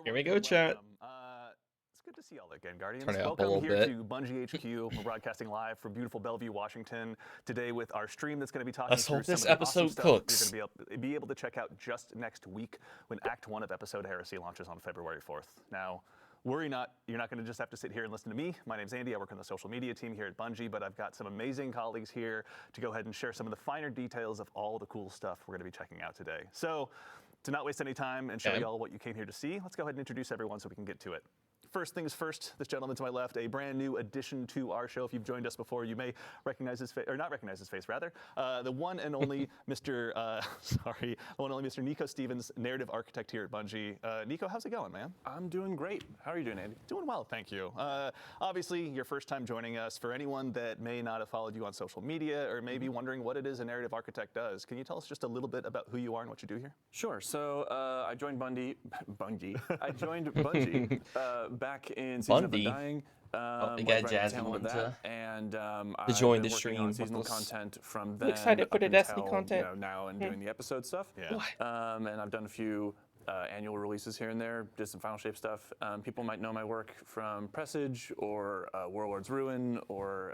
Here we go, chat. It's good to see y'all again, Guardians. Turn it up a Welcome little here bit. to Bungie HQ. We're broadcasting live from beautiful Bellevue, Washington, today with our stream that's going to be talking Let's through hope some this of the awesome episode stuff cooks. you're going to be able to check out just next week when Act 1 of episode Heresy launches on February 4th. Now, worry not, you're not going to just have to sit here and listen to me. My name's Andy, I work on the social media team here at Bungie, but I've got some amazing colleagues here to go ahead and share some of the finer details of all the cool stuff we're going to be checking out today. So, to not waste any time and show y'all what you came here to see, let's go ahead and introduce everyone so we can get to it. First things first, this gentleman to my left, a brand new addition to our show. If you've joined us before, you may recognize his face, or not recognize his face, rather. The one and only Mr. The one and only Mr. Nico Stevens, narrative architect here at Bungie. Nico, how's it going, man? I'm doing great. How are you doing, Andy? Doing well, thank you. Obviously, your first time joining us. For anyone that may not have followed you on social media or may be wondering what it is a narrative architect does, can you tell us just a little bit about who you are and what you do here? Sure. So I joined Bungie. I joined Bungie back in Season of Undying. We got Jazzy one to and join the working stream. on seasonal content from then. I'm excited for the up Destiny until, content. Now and doing the episode stuff. Yeah. And I've done a few annual releases here and there, did some Final Shape stuff. People might know my work from Presage or Warlord's Ruin or.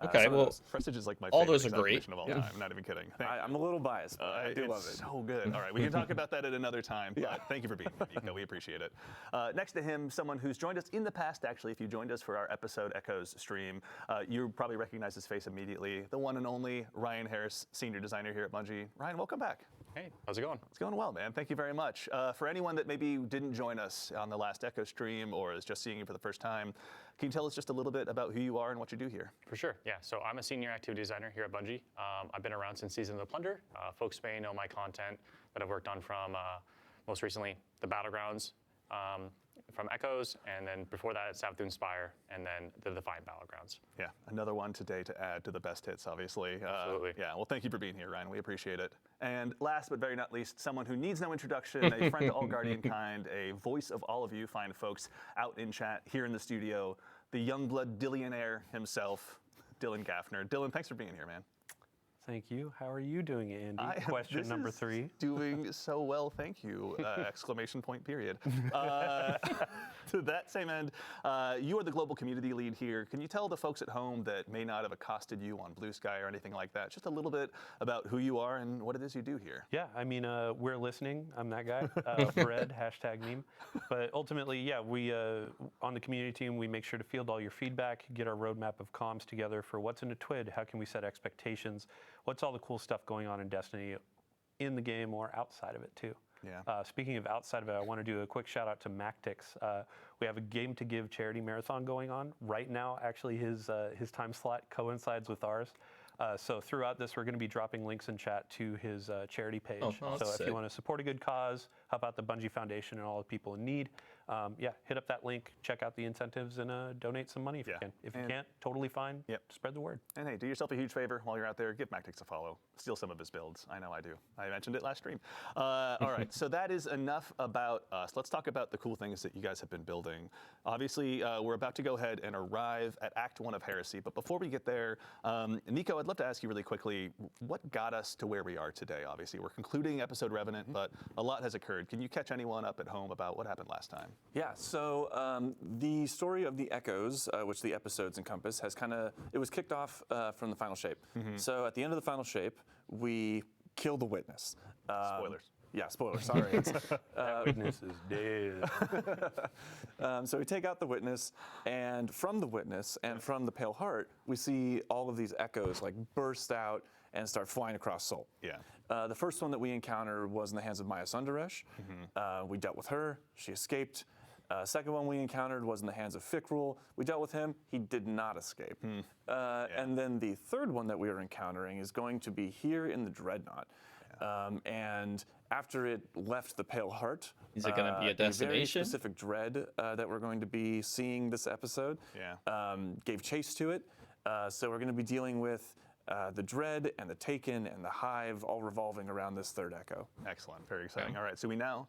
Okay, well, Presage is like my all favorite those are great. of all time. I'm not even kidding. I'm a little biased, but I do love it. It's so good. All right, we can talk about that at another time, but thank you for being here, Nico. We appreciate it. Next to him, someone who's joined us in the past, actually. If you joined us for our episode Echoes stream, you probably recognize his face immediately. The one and only Ryan Harris, senior designer here at Bungie. Ryan, welcome back. Hey, how's it going? It's going well, man. Thank you very much. For anyone that maybe didn't join us on the last Echo stream or is just seeing you for the first time, can you tell us just a little bit about who you are and what you do here? For sure, yeah. So I'm a senior activity designer here at Bungie. I've been around since Season of the Plunder. Folks may know my content that I've worked on from most recently the Battlegrounds, from Echoes, and then before that, Savathûn Spire, and then the Defiant Battlegrounds. Yeah, another one today to add to the best hits, obviously. Absolutely. Yeah, well, thank you for being here, Ryan. We appreciate it. And last but very not least, someone who needs no introduction, a friend to all Guardian kind, a voice of all of you fine folks out in chat, here in the studio, the Youngblood Dillionaire himself, Dylan Gaffner. Dylan, thanks for being here, man. Thank you. How are you doing, Andy? Question number 3. Doing so well, thank you! Exclamation point, period. To that same end, you are the global community lead here. Can you tell the folks at home that may not have accosted you on Blue Sky or anything like that, just a little bit about who you are and what it is you do here? Yeah, I mean, we're listening. I'm that guy. Fred, #meme. But ultimately, yeah, we on the community team, we make sure to field all your feedback, get our roadmap of comms together for what's in a TWID, how can we set expectations, what's all the cool stuff going on in Destiny in the game or outside of it too. Yeah. Speaking of outside of it, I want to do a quick shout out to Mactix. We have a Game to Give charity marathon going on right now. Actually, his time slot coincides with ours. So throughout this, we're going to be dropping links in chat to his charity page. Oh, so if sick. you want to support a good cause, help out the Bungie Foundation and all the people in need, hit up that link, check out the incentives, and donate some money if you can. If you can't, totally fine. Yep. Spread the word. And hey, do yourself a huge favor while you're out there. Give Mactix a follow. Steal some of his builds. I know I do. I mentioned it last stream. All right, so that is enough about us. Let's talk about the cool things that you guys have been building. Obviously, we're about to go ahead and arrive at Act 1 of Heresy. But before we get there, Nico, I'd love to ask you really quickly, what got us to where we are today? Obviously, we're concluding episode Revenant, but a lot has occurred. Can you catch anyone up at home about what happened last time? Yeah, so the story of the Echoes, which the episodes encompass, it was kicked off from the Final Shape. So at the end of the Final Shape, we kill the Witness. Spoilers. Yeah, spoilers, sorry. That witness is dead. So we take out the Witness, and from the Witness and from the Pale Heart, we see all of these Echoes like burst out and start flying across Sol. Yeah. The first one that we encountered was in the hands of Maya Sundaresh. We dealt with her. She escaped. Second one we encountered was in the hands of Fikrul. We dealt with him. He did not escape. And then the third one that we are encountering is going to be here in the Dreadnought. And after it left the Pale Heart, is it going to be a destination? Very specific dread that we're going to be seeing this episode. Gave chase to it. So we're going to be dealing with the Dread and the Taken and the Hive all revolving around this third Echo. Excellent. Very exciting. All right, so we now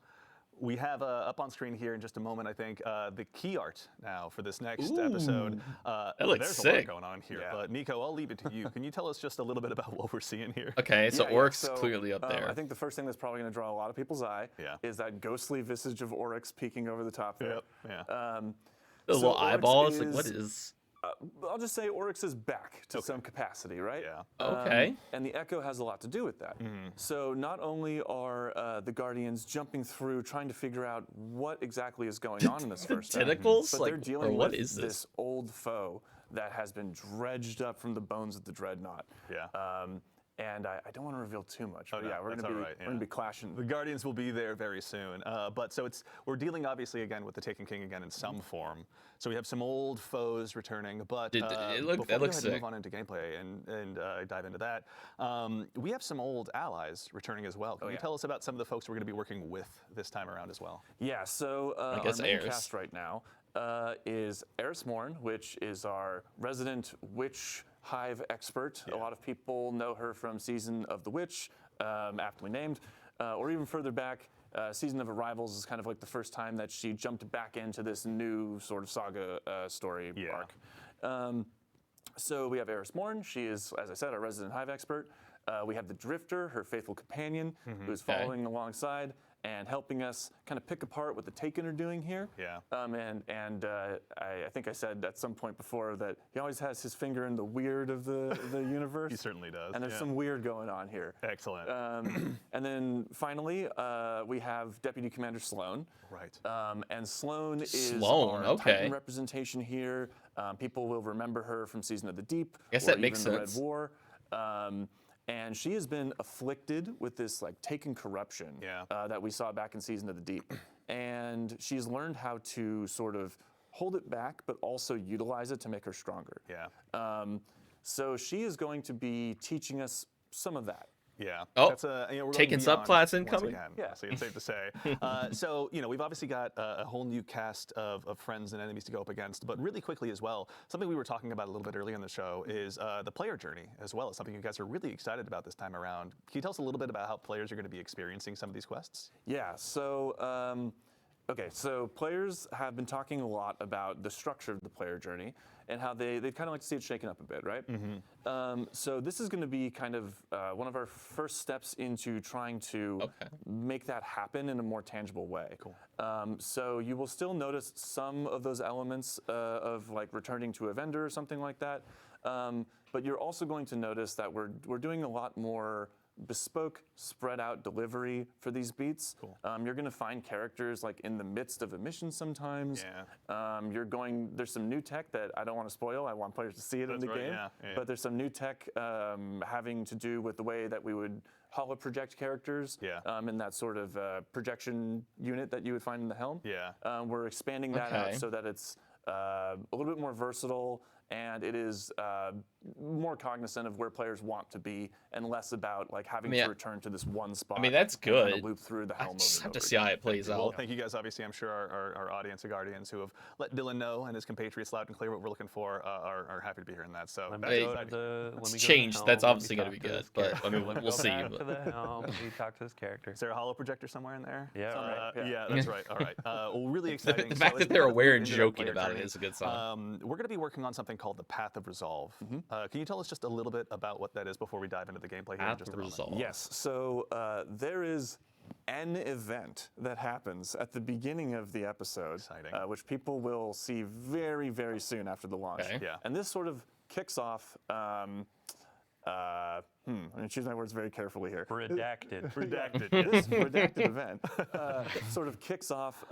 We have up on screen here in just a moment, I think, the key art now for this next episode. That looks there's sick. a lot going on here. Yeah. But Nico, I'll leave it to you. Can you tell us just a little bit about what we're seeing here? Okay, so Yeah, Oryx so, clearly up there. I think the first thing that's probably going to draw a lot of people's eye is that ghostly visage of Oryx peeking over the top there. Yep. Yeah. the so little Oryx eyeballs. Like, what is- is? I'll just say Oryx is back to some capacity, right? Yeah. Okay. And the Echo has a lot to do with that. So not only are the Guardians jumping through, trying to figure out what exactly is going on in this first tentacles? but Like, they're or dealing what with is this? this old foe that has been dredged up from the bones of the Dreadnought. Yeah. And I don't want to reveal too much, but no, yeah, we're that's going to be all right, we're going to be clashing. The Guardians will be there very soon. But so we're dealing obviously again with the Taken King again in some form. So we have some old foes returning. But That before we looks go ahead and sick. move on into gameplay and dive into that, we have some old allies returning as well. Can you tell us about some of the folks we're going to be working with this time around as well? Yeah, so guess our main Eris. cast right now is Eris Morn, which is our resident witch hive expert. A lot of people know her from Season of the Witch, aptly named, or even further back, Season of Arrivals is kind of like the first time that she jumped back into this new sort of saga story arc. So we have Eris Morn. She is, as I said, our resident hive expert. We have the Drifter, her faithful companion, who's following alongside and helping us kind of pick apart what the Taken are doing here. Yeah. I think I said at some point before that he always has his finger in the weird of the universe. He certainly does. And there's some weird going on here. Excellent. And then finally, we have Deputy Commander Sloan. Right. And Sloan is Sloan, our okay. Titan representation here. People will remember her from Season of the Deep. Guess or that makes even the Red sense. War. And she has been afflicted with this like Taken corruption that we saw back in Season of the Deep. And she's learned how to sort of hold it back, but also utilize it to make her stronger. Yeah. So she is going to be teaching us some of that. Yeah. Oh, That's we're going taking beyond subclass once incoming? again, Yeah. so it's safe to say. So, we've obviously got a whole new cast of friends and enemies to go up against, but really quickly as well, something we were talking about a little bit earlier in the show is the player journey as well. It's something you guys are really excited about this time around. Can you tell us a little bit about how players are going to be experiencing some of these quests? Yeah, so, okay, so players have been talking a lot about the structure of the player journey and how they'd kind of like to see it shaken up a bit, right? So this is going to be kind of one of our first steps into trying to make that happen in a more tangible way. Cool. So you will still notice some of those elements of like returning to a vendor or something like that, but you're also going to notice that we're doing a lot more bespoke, spread out delivery for these beats. Cool. You're going to find characters like in the midst of a mission sometimes. Yeah. There's some new tech that I don't want to spoil. I want players to see it in the right, game. yeah. But there's some new tech having to do with the way that we would holo project characters in that sort of projection unit that you would find in the helm. Yeah. We're expanding that out Okay. so that it's a little bit more versatile and it is more cognizant of where players want to be and less about like having to return to this one spot. that's and kind good. of loop through the I helm just over have and to over see again. how it plays Well, out. thank you guys. Obviously, I'm sure our audience of Guardians who have let Dylan know and his compatriots loud and clear what we're looking for are happy to be hearing that. So Let me that's Hey, go to exciting. the, let It's me go to the changed. helm, That's let me obviously gonna talk be to good, this but, character, I mean, let me we'll go see, back but- to the helm, let me talk to this character. Is there a holo projector somewhere in there? Yeah, right, yeah. Yeah, that's right. All right. Well, really exciting. The So fact as that we they're kind of aware move and into that joking player about it journey, is a good sign. we're going to be working on something called the Path of Resolve. Can you tell us just a little bit about what that is before we dive into the gameplay here in Path just a of moment? Resolve. Yes, so there is an event that happens at the beginning of the episode, Exciting. which people will see very, very soon after the launch. Okay. Yeah. And this sort of kicks off. I'm going to choose my words very carefully here. Redacted. Redacted. This redacted event sort of kicks off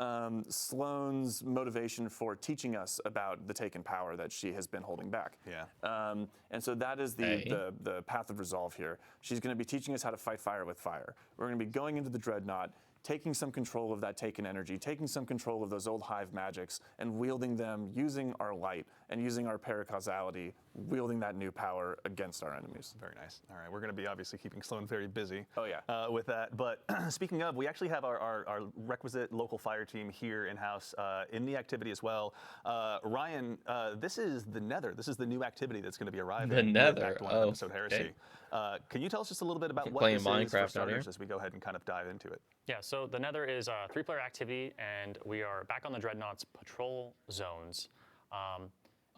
Sloane's motivation for teaching us about the Taken power that she has been holding back. Yeah. And so that is the path of resolve here. She's going to be teaching us how to fight fire with fire. We're going to be going into the Dreadnought, taking some control of that Taken energy, taking some control of those old hive magics, and wielding them using our light and using our paracausality, wielding that new power against our enemies. Very nice. All right, we're going to be obviously keeping Sloan very busy. Oh, yeah. With that. But speaking of, we actually have our requisite local fire team here in house in the activity as well. Ryan, this is the Nether. This is the new activity that's going to be arriving. The with Nether. Act 1 of Oh, episode Heresy. okay. Can you tell us just a little bit about what Playing this is Minecraft for out starters here. as we go ahead and kind of dive into it? Yeah, so the Nether is a 3-player activity, and we are back on the Dreadnought's patrol zones.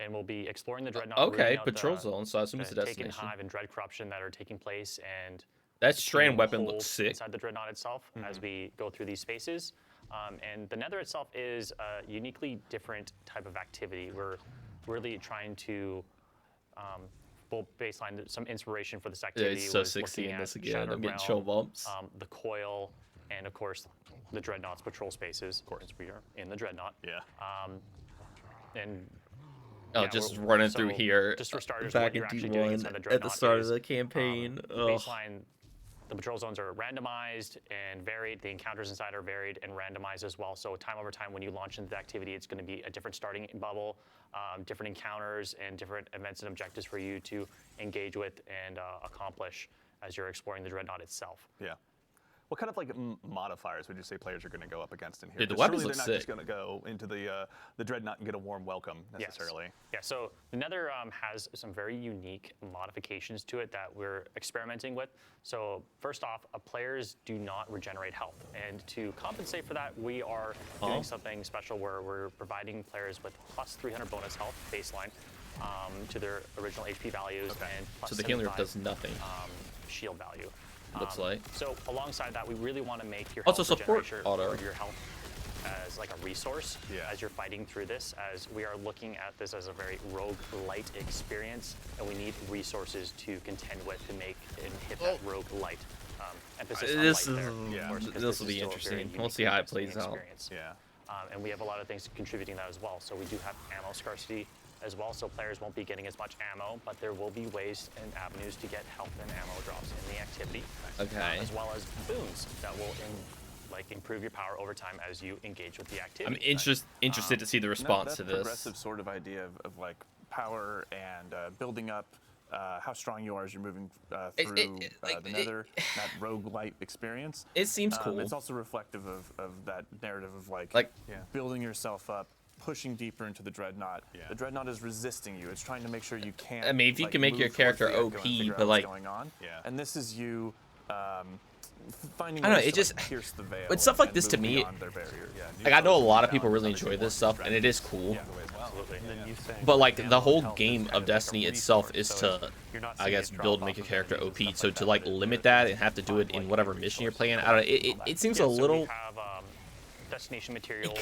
And we'll be exploring the Dreadnought. Okay, rooting out patrol the, zone, so I assume it's a the Taken destination. Hive and Dread Corruption that are taking place, and That strand being weapon pulled looks sick. inside the Dreadnought itself as we go through these spaces. And the Nether itself is a uniquely different type of activity. We're really trying to baseline some inspiration for this Yeah, activity. it's so was 60 looking in at this again. Shattered I'm getting Realm, chill bumps. the Coil, and of course the Dreadnought's patrol spaces. Of course, we are in the Dreadnought. Yeah. And Oh, yeah, just we're- running so through here. just for starters, back what in you're actually doing D1 inside the at the Dreadnought start of is, the campaign. baseline, the patrol zones are randomized and varied. The encounters inside are varied and randomized as well. So time over time, when you launch into the activity, it's going to be a different starting bubble, different encounters, and different events and objectives for you to engage with and accomplish as you're exploring the Dreadnought itself. Yeah. What kind of like modifiers would you say players are going to go up against in here? Dude, the 'Cause weapons surely look they're not just sick. going to go into the Dreadnought and get a warm welcome necessarily. Yeah, so the Nether has some very unique modifications to it that we're experimenting with. So first off, players do not regenerate health. And to compensate for that, we are doing something special where we're providing players with plus 300 bonus health baseline to their original HP values and plus So the healing herb 75, does nothing. shield value. Looks like. So alongside that, we really want to make your Also health support regeneration auto. or your health as like a resource as you're fighting through this, as we are looking at this as a very rogue-lite experience, and we need resources to contend with to make and hit that rogue-lite emphasis on This light there, is- of course, because this will is be still a very interesting. We'll unique see how it interesting plays out. experience. Yeah. And we have a lot of things contributing to that as well. So we do have ammo scarcity as well, so players won't be getting as much ammo, but there will be ways and avenues to get health and ammo drops in the activity. Okay. As well as boons that will improve your power over time as you engage with the activity. I'm interested to see the response That's to a this. progressive sort of idea of like power and building up how strong you are as you're moving through the Nether, that roguelite experience. It seems cool. It's also reflective of that narrative of like Yeah. building yourself up, pushing deeper into the Dreadnought. Yeah. The Dreadnought is resisting you. It's trying to make sure you can't. I mean, if you like, can make move your towards character the echo OP, and figure out but, what's like- going on. Yeah. And this is you finding I don't know, ways it to, just- like, pierce the veil. with stuff like and this, to move me, beyond their barrier. Yeah. Like, I know a lot of people Down, really obviously enjoy more this stuff, and it is strategy. cool. Yeah, the way as well. Absolutely. And then you saying But like ammo the whole health is game kind of like a Destiny itself resource, is so to, you're not I seeing guess, it drop build, off make your of character enemies and OP. stuff So like to that, like but it limit does that and have to do it find, in like, whatever a mission you're resource playing, in I don't know. It seems a So little we have destination materials.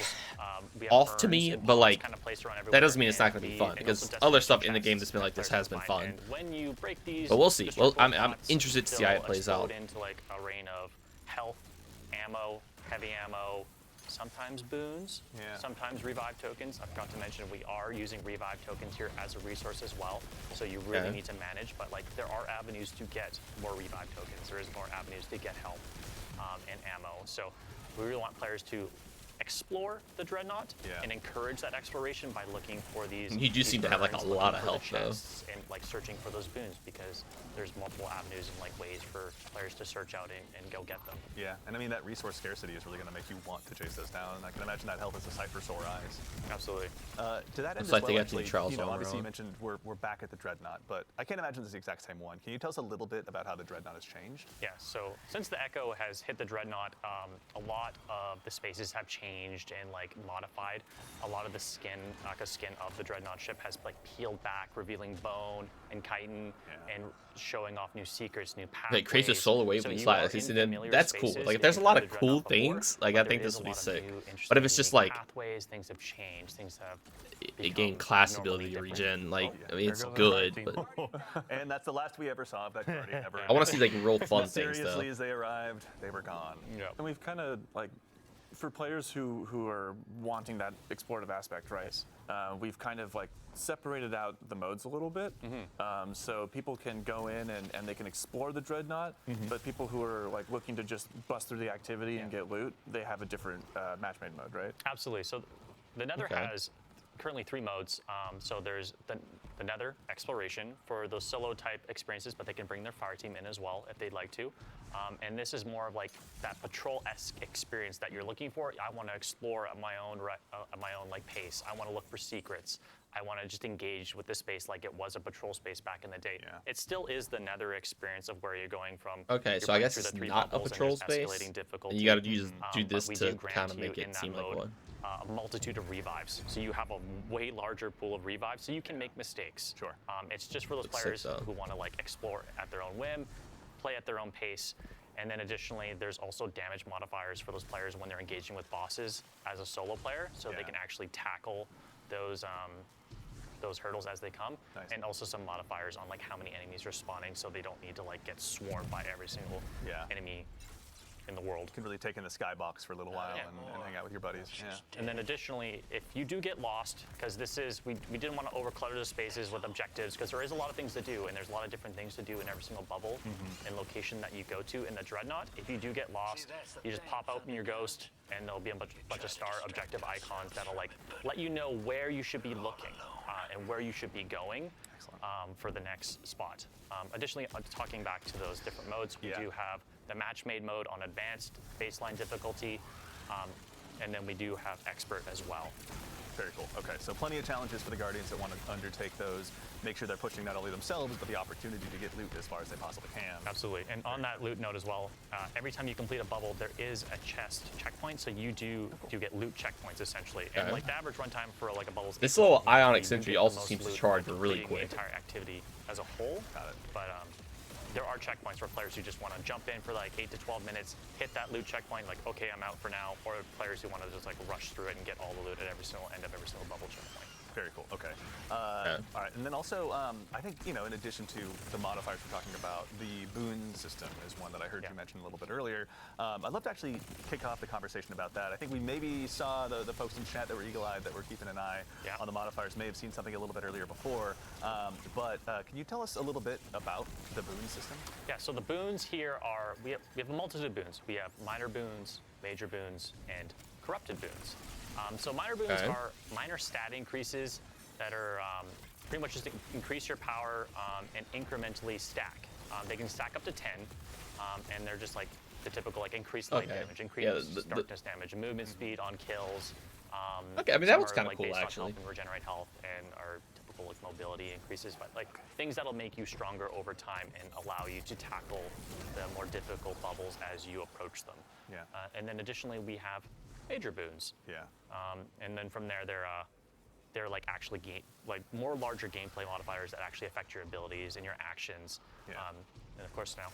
We have off to urns me, and but pots like kind of placed around that doesn't everywhere, mean it's not and going to be the- fun and because also other destination stuff in the game chests that's been like this has been fun. And when you break these, But we'll see. destructible I'm pots, interested to see how it they'll plays out. explode into like a rain of health, ammo, heavy ammo, sometimes boons, Yeah. sometimes revive tokens. I forgot to mention we are using revive tokens here as a resource as well. So you really Okay. need to manage, but like there are avenues to get more revive tokens. There is more avenues to get health and ammo. So we really want players to explore the Dreadnought Yeah. and encourage that exploration by looking for these. You do these seem to have, like, a urns, lot looking of for the health, though. chests, and like searching for those boons because there's multiple avenues and like ways for players to search out and go get them. Yeah, and I mean that resource scarcity is really going to make you want to chase those down, and I can imagine that health is a sight for sore eyes. Absolutely. To that end, Looks as like well, they got to do actually, trials you know, on their obviously you own. mentioned we're back at the Dreadnought, but I can't imagine it's the exact same one. Can you tell us a little bit about how the Dreadnought has changed? Yeah, so since the Echo has hit the Dreadnought, a lot of the spaces have changed and like modified. A lot of the skin of the Dreadnought ship has like peeled back, revealing bone and chitin and showing off new secrets, new pathways. It creates a solar wave So when you you slide. are Like, in then familiar that's cool. spaces Like, if there's a you've lot played of the cool Dreadnought before, things. Like, but I there think is this a will be lot of sick. new, But if it's interesting, just unique like pathways, things have changed, things have it gained become class abnormally ability to different. regen, like I mean, There it's goes our good, team. but And that's the last we ever saw of that Guardian ever. I want to see like real fun things Seriously, though. as they arrived, they were gone. Yeah. And we've kind of like, for players who are wanting that explorative aspect, right? We've kind of like separated out the modes a little bit, so people can go in and they can explore the Dreadnought. But people who are like looking to just bust through the activity and get loot, they have a different match made mode, right? Absolutely. So the Nether Okay. has currently 3 modes. So there's the Nether exploration for those solo type experiences, but they can bring their fire team in as well if they'd like to. And this is more of like that patrol-esque experience that you're looking for. I want to explore at my own like pace. I want to look for secrets. I want to just engage with the space like it was a patrol space back in the day. Yeah. It still is the Nether experience of where you're going from. Okay, you're so I playing guess through the it's 3 not a bubbles and patrol there's space, escalating difficulty. and you got to do but this we to do grant kind of you make in it that seem like mode, one. a multitude of revives. So you have a way larger pool of revives, so you can make mistakes. Sure. It's just for those That's sick, players though. who want to like explore at their own whim, play at their own pace. And then additionally, there's also damage modifiers for those players when they're engaging with bosses as a solo player, so they Yeah. can actually tackle those hurdles as they come. Nice. And also some modifiers on like how many enemies are spawning, so they don't need to like get swarmed by every single Yeah. enemy in the world. You can really take in the skybox for a little while and hang out with your buddies. Yeah. And then additionally, if you do get lost, because this is, we didn't want to overclutter the spaces with objectives, because there is a lot of things to do, and there's a lot of different things to do in every single bubble and location that you go to in the Dreadnought. If you do get lost, you just pop open your ghost, and there'll be a bunch of star objective icons that'll like let you know where you should be looking and where you should be going for the next spot. Additionally, talking back to those different modes, we do have the match-made mode on advanced baseline difficulty, and then we do have expert as well. Very cool. Okay, so plenty of challenges for the Guardians that want to undertake those. Make sure they're pushing not only themselves, but the opportunity to get loot as far as they possibly can. Absolutely. And on that loot note as well, every time you complete a bubble, there is a chest checkpoint, so you do get loot checkpoints essentially. And Okay. like the average runtime for like a bubble is This 8 to little 12 minutes, ionic so you sentry get the also most seems to loot charge by really completing quick. The entire activity as a whole. Got it. But there are checkpoints for players who just want to jump in for like 8 to 12 minutes, hit that loot checkpoint, like, okay, I'm out for now, or players who want to just like rush through it and get all the loot at every single end of every single bubble checkpoint. Very cool. Okay. All right. And then also, I think, in addition to the modifiers we're talking about, the boon system is one that I heard you mention a little bit earlier. I'd love to actually kick off the conversation about that. I think we maybe saw the folks in chat that were eagle-eyed that were keeping an eye on the modifiers may have seen something a little bit earlier before. But can you tell us a little bit about the boon system? Yeah, so the boons here are, we have a multitude of boons. We have minor boons, major boons, and corrupted boons. So minor boons are minor stat increases that are pretty much just increase your power and incrementally stack. They can stack up to 10, and they're just like the typical like increased light damage, increased darkness damage, movement speed on kills. Okay, I mean that was some are, kind of cool based on actually. health and regenerate health, and are typical like mobility increases, but like things that'll make you stronger over time and allow you to tackle the more difficult bubbles as you approach them. Yeah. And then additionally, we have major boons. Yeah. And then from there, they're like actually more larger gameplay modifiers that actually affect your abilities and your actions. Yeah. And of course now,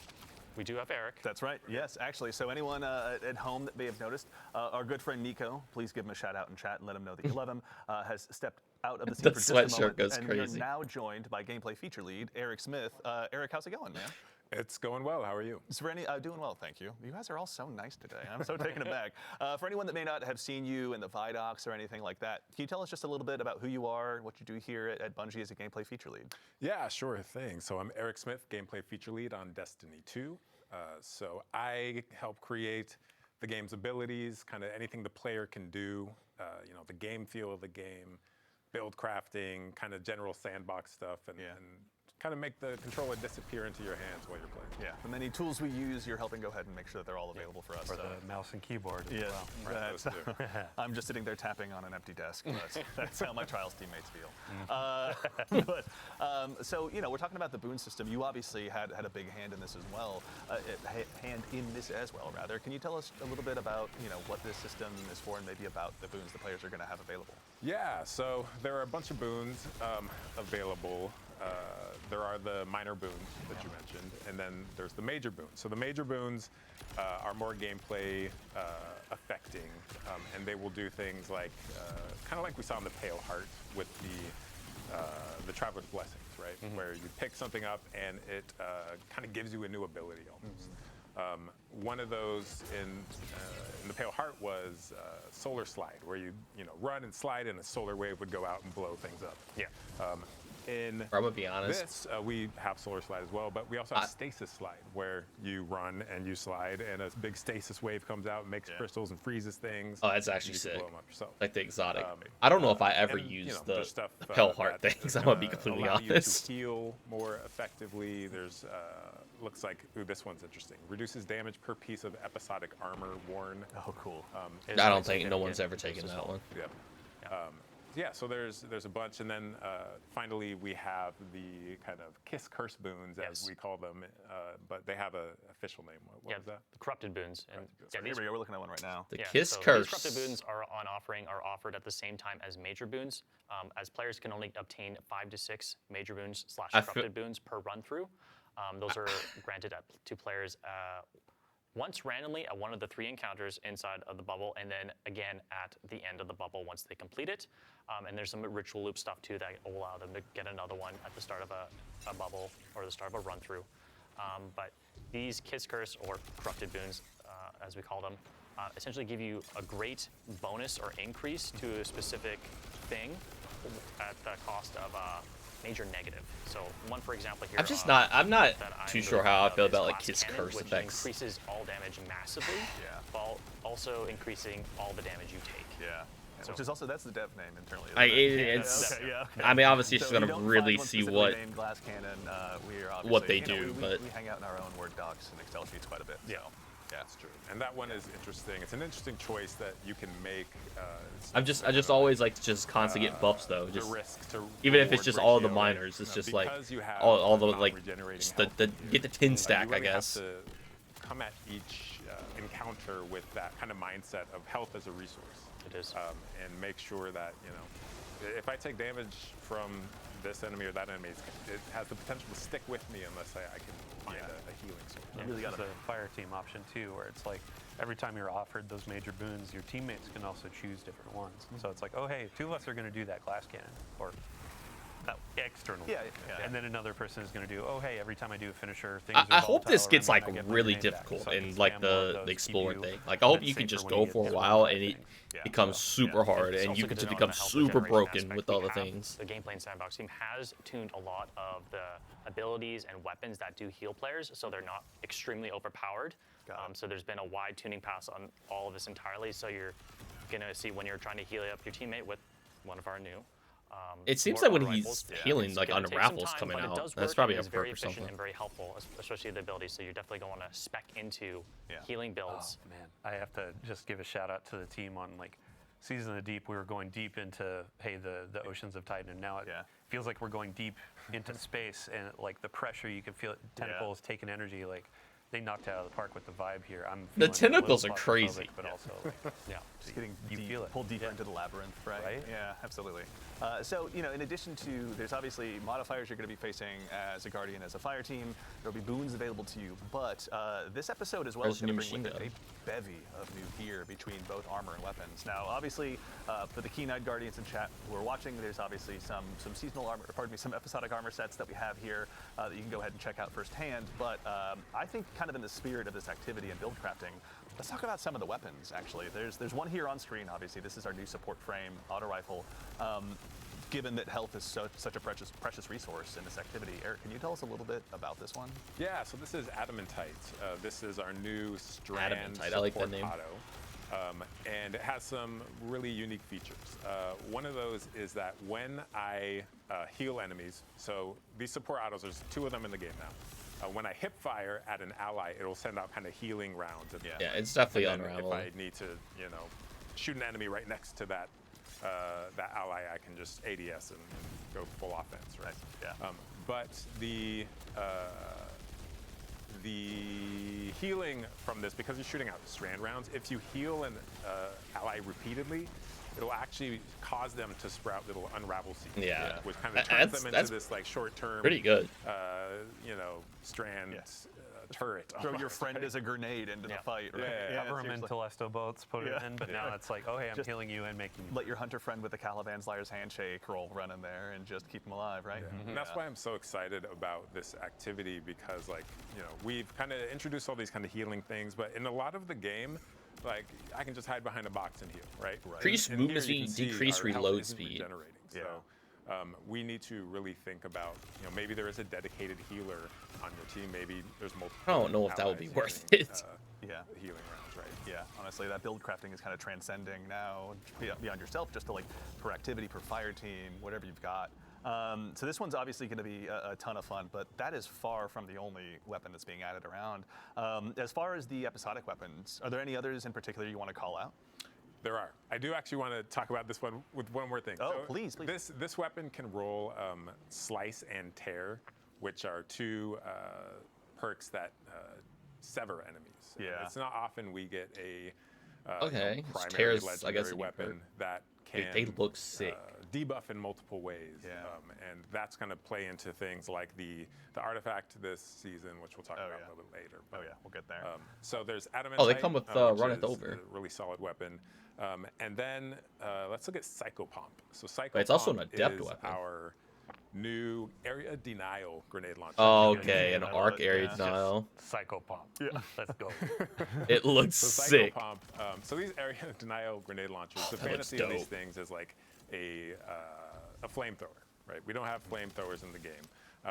we do have Eric. That's right. Yes, actually. So anyone at home that may have noticed, our good friend Nico, please give him a shout out in chat and let him know that you love him, has stepped out of the scene The for just a moment. sweatshirt goes and crazy. we are now joined by gameplay feature lead Eric Smith. Eric, how's it going, man? It's going well. How are you? So for doing well, thank you. You guys are all so nice today. I'm so taken aback. For anyone that may not have seen you in the Vidocs or anything like that, can you tell us just a little bit about who you are, what you do here at Bungie as a gameplay feature lead? Yeah, sure thing. So I'm Eric Smith, gameplay feature lead on Destiny 2. So I help create the game's abilities, kind of anything the player can do, the game feel of the game, build crafting, kind of general sandbox stuff, and kind of make the controller disappear into your hands while you're playing. Yeah, the many tools we use, you're helping go ahead and make sure that they're all available for us. For the mouse and keyboard as Yeah, well. Those two. I'm just sitting there tapping on an empty desk. But that's how my Trials teammates feel. So we're talking about the boon system. You obviously had a big hand in this as well. Rather. Can you tell us a little bit about what this system is for, and maybe about the boons the players are going to have available? Yeah, so there are a bunch of boons available. There are the minor boons that you mentioned, and then there's the major boons. So the major boons are more gameplay affecting, and they will do things like, kind of like we saw in the Pale Heart with the Traveler's Blessings, right? Where you pick something up and it kind of gives you a new ability almost. One of those in the Pale Heart was Solar Slide, where you run and slide and a solar wave would go out and blow things up. Yeah. In I'm gonna be honest. this, we have Solar Slide as well, but we also have Stasis Slide, where you run and you slide, and a big stasis wave comes out and makes crystals and freezes things. Oh, that's actually you can sick. blow them up yourself. Like the exotic. I don't know if I ever And, used there's the stuff, Pale Heart that things. is I'm gonna be gonna completely allow you honest. to heal more effectively. There's looks like this one's interesting. Reduces damage per piece of episodic armor worn. Oh, cool. I don't think no one's ever taken that one. Yep. Yeah, so there's a bunch, and then finally we have the kind of Kiss Curse boons, as we call them, but they have an official name. What was that? The corrupted boons. And Here we go. We're looking at one right now. The Kiss so Curse. These corrupted boons are offered at the same time as major boons, as players can only obtain 5 to 6 major boons / corrupted boons per run through. Those are granted to players once randomly at one of the 3 encounters inside of the bubble, and then again at the end of the bubble once they complete it. And there's some ritual loop stuff too that will allow them to get another one at the start of a bubble or the start of a run through. But these Kiss Curse or corrupted boons, as we call them, essentially give you a great bonus or increase to a specific thing at the cost of major negative. So one, for example, here. I'm not too sure how I feel about like Kiss Cannon, Curse which effects. increases all damage massively, while also increasing all the damage you take. Yeah. Which is also, that's the dev name internally. I mean, obviously, it's So just we gonna don't really find one see specifically what named Glass Cannon. We are obviously, what they you know, do, we but we hang out in our own Word docs and Excel sheets quite a bit. So. Yeah, that's true. And that one is interesting. It's an interesting choice that you can make. I just always like to just constantly get buffs though. The Just risk to even if it's reward just all the ratio, right? minors, it's just like Because you have all the like non-regenerating just health, the get the tin you stack, I really have guess. to come at each encounter with that kind of mindset of health as a resource. It is. And make sure that, you know, if I take damage from this enemy or that enemy, it has the potential to stick with me unless I can find a healing source. Yeah, really there's gotta- a fire team option too, where it's like every time you're offered those major boons, your teammates can also choose different ones. So it's like, oh hey, 2 of us are going to do that glass cannon, or that external. Yeah. And then another person is going to do, oh hey, every time I do a finisher, things I are hope this volatile, gets or I like might get my really grenade back. difficult So I can in like spam more of the those to keep explorer you thing. Like I hope then you can safer just when go you get for a this while one and it thing. becomes super hard, It's and also you can good just to know become on the health super regeneration broken aspect. with We all the have- things. The gameplay and sandbox team has tuned a lot of the abilities and weapons that do heal players, so they're not extremely overpowered. So there's been a wide tuning pass on all of this entirely. So you're gonna see when you're trying to heal up your teammate with one of our new. It seems more like when auto he's rifles. healing, It's like gonna on take some raffles time, coming but it out. does That's work, probably and a it's very perk or efficient something. and very helpful, especially the abilities. So you're definitely going to want to spec into healing builds. Oh, man, I have to just give a shout out to the team on like Season of the Deep. We were going deep into the oceans of Titan, and now it feels like we're going deep into space, and like the pressure you can feel it, tentacles taking energy. Like they knocked it out of the park with the vibe here. I'm The feeling a little tentacles are claustrophobic, crazy. but also like, Just getting You deep, feel it. pulled deeper into the labyrinth, right? Right? Yeah, absolutely. So, you know, in addition to, there's obviously modifiers you're going to be facing as a Guardian, as a fire team. There'll be boons available to you, but this episode as well There's is going to new bring with machine it a bevy of new gear between both armor and weapons. Now, obviously, for the keen-eyed Guardians in chat who are watching, there's obviously some seasonal armor, or pardon me, some episodic armor sets that we have here that you can go ahead and check out firsthand. But I think kind of in the spirit of this activity and build crafting, let's talk about some of the weapons, actually. There's one here on screen, obviously. This is our new support frame auto rifle. Given that health is such a precious resource in this activity, Eric, can you tell us a little bit about this one? Yeah, so this is Adamantite. This is our new strand Adamantite, I like that support name. auto. And it has some really unique features. One of those is that when I heal enemies, so these support autos, there's 2 of them in the game now. When I hip fire at an ally, it'll send out kind of healing rounds. Yeah, it's definitely and then unraveling. if I need to, you know, shoot an enemy right next to that that ally, I can just ADS and go full offense, right? Yeah. But the healing from this, because you're shooting out strand rounds, if you heal an ally repeatedly, it'll actually cause them to sprout little unravel seeds. Yeah. Which kind of turns them That's into this like short-term, pretty good. You know, strand turret. Throw your almost, friend right? as a grenade into the fight, right? Yeah. cover them in seriously. Telesto boats, put it in, but now it's like, oh hey, I'm Just healing you and making you. Let your hunter friend with the Caliban Slayer's handshake roll run in there and just keep them alive, right? And that's why I'm so excited about this activity, because like, you know, we've kind of introduced all these kind of healing things, but in a lot of the game, like I can just hide behind a box and heal, right? Increased And movement here you speed, can see decreased our health reload isn't speed. regenerating. So we need to really think about, you know, maybe there is a dedicated healer on your team. Maybe there's multiple. I don't know if that would be allies worth using, it. healing rounds, right? Yeah, honestly, that build crafting is kind of transcending now beyond yourself, just to like per activity, per fire team, whatever you've got. So this one's obviously going to be a ton of fun, but that is far from the only weapon that's being added around. As far as the episodic weapons, are there any others in particular you want to call out? There are. I do actually want to talk about this one with one more thing. Oh, So please. This weapon can roll Slice and Tear, which are two perks that sever enemies. And Yeah. it's not often we get a Okay. primary Tear's, I legendary guess, a new weapon perk. that They- can they look sick. debuff in multiple ways. Yeah. And that's going to play into things like the artifact this season, which we'll talk about yeah. a little bit later. Oh yeah, we'll get there. So there's Adamantite. Oh, they come with, which Runneth is Over. a really solid weapon. And then let's look at Psychopomp. So Psychopomp It's also an adept is weapon. our new area denial grenade launcher. Oh, okay, an I love arc it, area yeah. denial. Psychopomp. Yeah. Let's go. It looks So sick. Psychopomp. So these area denial grenade launchers. The that looks fantasy of these dope. things is like a flamethrower, right? We don't have flamethrowers in the game,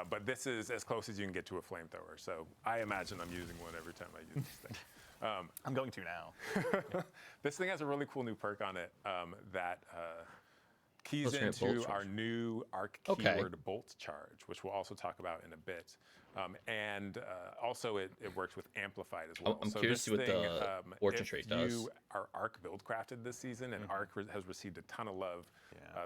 but this is as close as you can get to a flamethrower. So I imagine I'm using one every time I use this thing. I'm going to now. This thing has a really cool new perk on it that keys Let's try into bolt our charge. new arc Okay. keyword bolt charge, which we'll also talk about in a bit. And also it works with Amplified as well. I'm So curious to this see what thing, the Fortune if trait does. you are arc build crafted this season and arc has received a ton of love,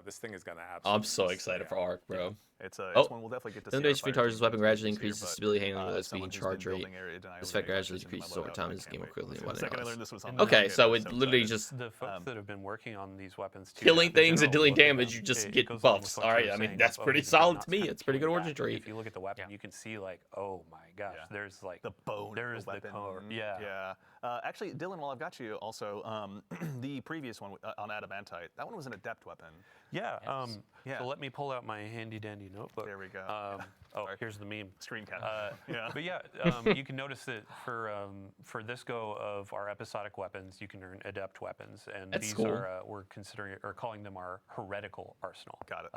this thing is going to absolutely I'm so stay excited for out. arc, bro. It's Oh, one we'll definitely get to The see. damage our free fire charges team weapon use gradually this year, increases but, stability handling while as it's being someone who's charge been rate. building area denial This effect grenade gradually launchers into my decreases over loadout, time I as the can't game wait. quickly The widen second I rounds. learned this was on And the Okay, market, so I was it so literally excited. just The folks that have been working on these weapons too. killing the things and general dealing look at damage, them, you just it get goes along buffs. with what All you right, were I mean saying that's of, pretty these are solid not to me. kind of It's pretty good peeling origin back. trait. If you look at the weapon, you can see like, oh my gosh, Yeah. there's like The bone. There's of the the weapon. core. Yeah. Yeah. Actually, Dylan, while I've got you, also the previous one on Adamantite, that one was an adept weapon. Yeah. Yeah. So let me pull out my handy dandy notebook. There we go. Oh, Sorry. here's the meme. Screen cap. Yeah. But yeah, you can notice that for this go of our episodic weapons, you can earn adept weapons, and That's these cool. are we're considering or calling them our heretical arsenal. Got it.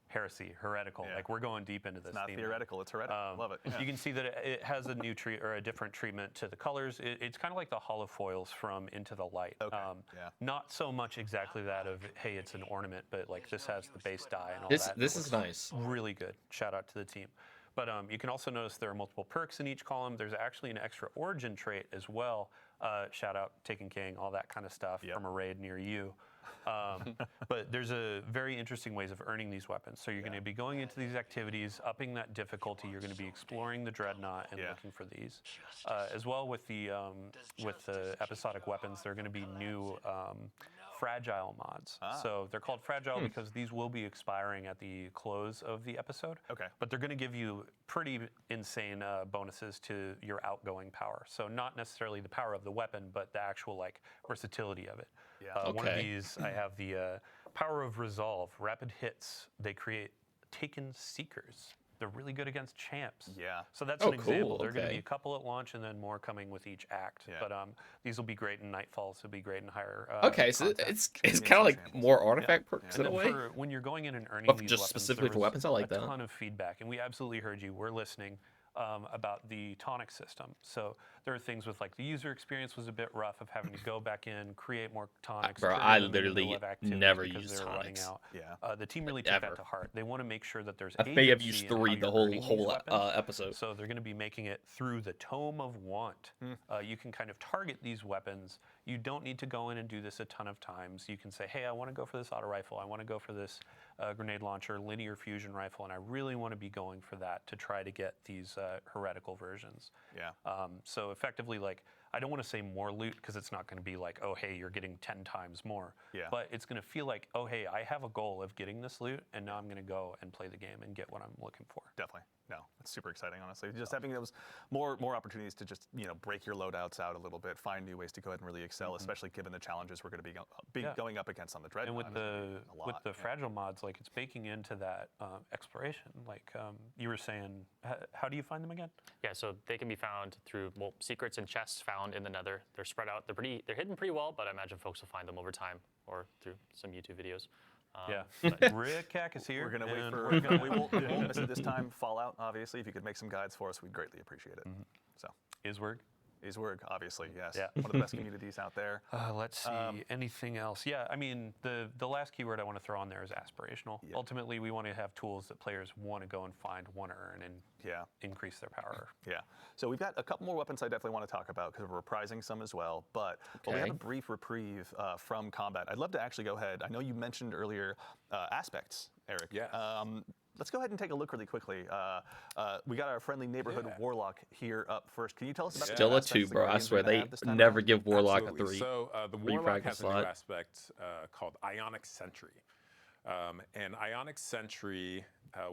Heresy, heretical. Yeah. Like we're going deep into this. It's not theme. theoretical, it's heretical. Love it. Yeah. You can see that it has a new treat or a different treatment to the colors. It's kind of like the hollow foils from Into the Light. Okay, yeah. Not so much exactly that of hey, it's an ornament, but like this has the base die and all This that. this It is looks nice. really good. Shout out to the team. But you can also notice there are multiple perks in each column. There's actually an extra origin trait as well. Shout out Taken King, all that kind of stuff from a raid near you. But there's a very interesting ways of earning these weapons. So you're going to be going into these activities, upping that difficulty. You're going to be exploring the Dreadnought and looking for these. As well with the episodic weapons, there are going to be new fragile mods. So they're called fragile because these will be expiring at the close of the episode. Okay. But they're going to give you pretty insane bonuses to your outgoing power. So not necessarily the power of the weapon, but the actual like versatility of it. Yeah. One of Okay. these, I have the power of resolve. Rapid hits. They create taken seekers. They're really good against champs. Yeah. So that's Oh, an example. cool, There are going to okay. be a couple at launch and then more coming with each act. Yeah. But these will be great in Nightfalls. It'll be great in higher. Okay, so content. it's Maybe kind of like examples. more artifact perks And in a then way. for when you're going in and earning But these just weapons, specifically there for was weapons, I like a that. ton of feedback, and we absolutely heard you. We're listening about the tonic system. So there are things with like the user experience was a bit rough of having to go back in, create more tonics. Bro, trigger I them in the middle literally of activities never because use they were running tonics. out. Yeah. The team really took Ever. that to heart. They want to make sure that there's I may have agency used in how 3 the you're whole earning these weapons. episode. So they're going to be making it through the Tome of Want. You can kind of target these weapons. You don't need to go in and do this a ton of times. You can say, hey, I want to go for this auto rifle. I want to go for this grenade launcher, linear fusion rifle, and I really want to be going for that to try to get these heretical versions. Yeah. So effectively, like, I don't want to say more loot because it's not going to be like, oh, hey, you're getting 10 times more. Yeah. But it's going to feel like, oh, hey, I have a goal of getting this loot, and now I'm going to go and play the game and get what I'm looking for. Definitely. No, it's super exciting, honestly. Just having those more opportunities to just break your loadouts out a little bit, find new ways to go ahead and really excel, especially given the challenges we're going to be going up against on the Dreadnought. And with It's the gonna be a lot. fragile mods, like it's baking into that exploration. Like you were saying, how do you find them again? Yeah, so they can be found through secrets and chests found in the Nether. They're spread out. They're hidden pretty well, but I imagine folks will find them over time or through some YouTube videos. Rick Cack is here. We're going to wait and for. we're gonna- we won't miss it this time. Fallout, obviously. If you could make some guides for us, we'd greatly appreciate it. So. Iswerg. Iswerg, obviously, yes. Yeah. One of the best communities out there. Let's see, anything else? Yeah, I mean, the last keyword I want to throw on there is aspirational. Yeah. Ultimately, we want to have tools that players want to go and find, want to earn, and increase their power. Yeah. So we've got a couple more weapons I definitely want to talk about because we're reprising some as well. But while we have a brief reprieve from combat, I'd love to actually go ahead. I know you mentioned earlier aspects, Eric. Yes. Let's go ahead and take a look really quickly. We got our friendly neighborhood warlock here up first. Can you tell us about Still the a aspects 2, the bro. I Guardians are swear gonna they have this time never around? give warlock Absolutely. a 3. So the Free warlock practice has a new slot. aspect called Ionic Sentry. And Ionic Sentry,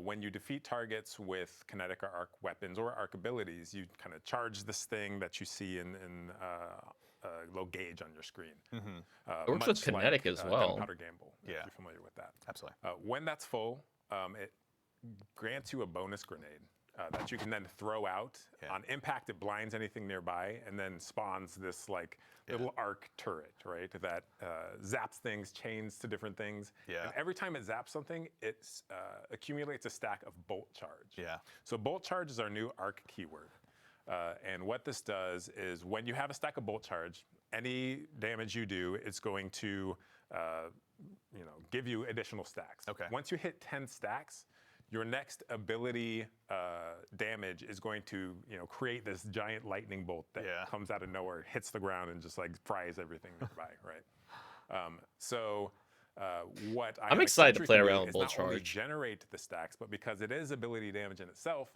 when you defeat targets with kinetic or arc weapons or arc abilities, you kind of charge this thing that you see in low gauge on your screen. It works with much kinetic like, as well. Gunpowder Gamble, if Yeah. you're familiar with that. Absolutely. When that's full, it grants you a bonus grenade that you can then throw out. On impact, it blinds anything nearby and then spawns this like little arc turret, right? That zaps things, chains to different things. Yeah. And every time it zaps something, it accumulates a stack of bolt charge. Yeah. So bolt charge is our new arc keyword. And what this does is when you have a stack of bolt charge, any damage you do, it's going to give you additional stacks. Okay. Once you hit 10 stacks, your next ability damage is going to create this giant lightning bolt that comes out of nowhere, hits the ground, and just like fries everything nearby, right? What I'm Ionic excited to Sentry play can do around with is bolt not only charge. generate the stacks, but because it is ability damage in itself,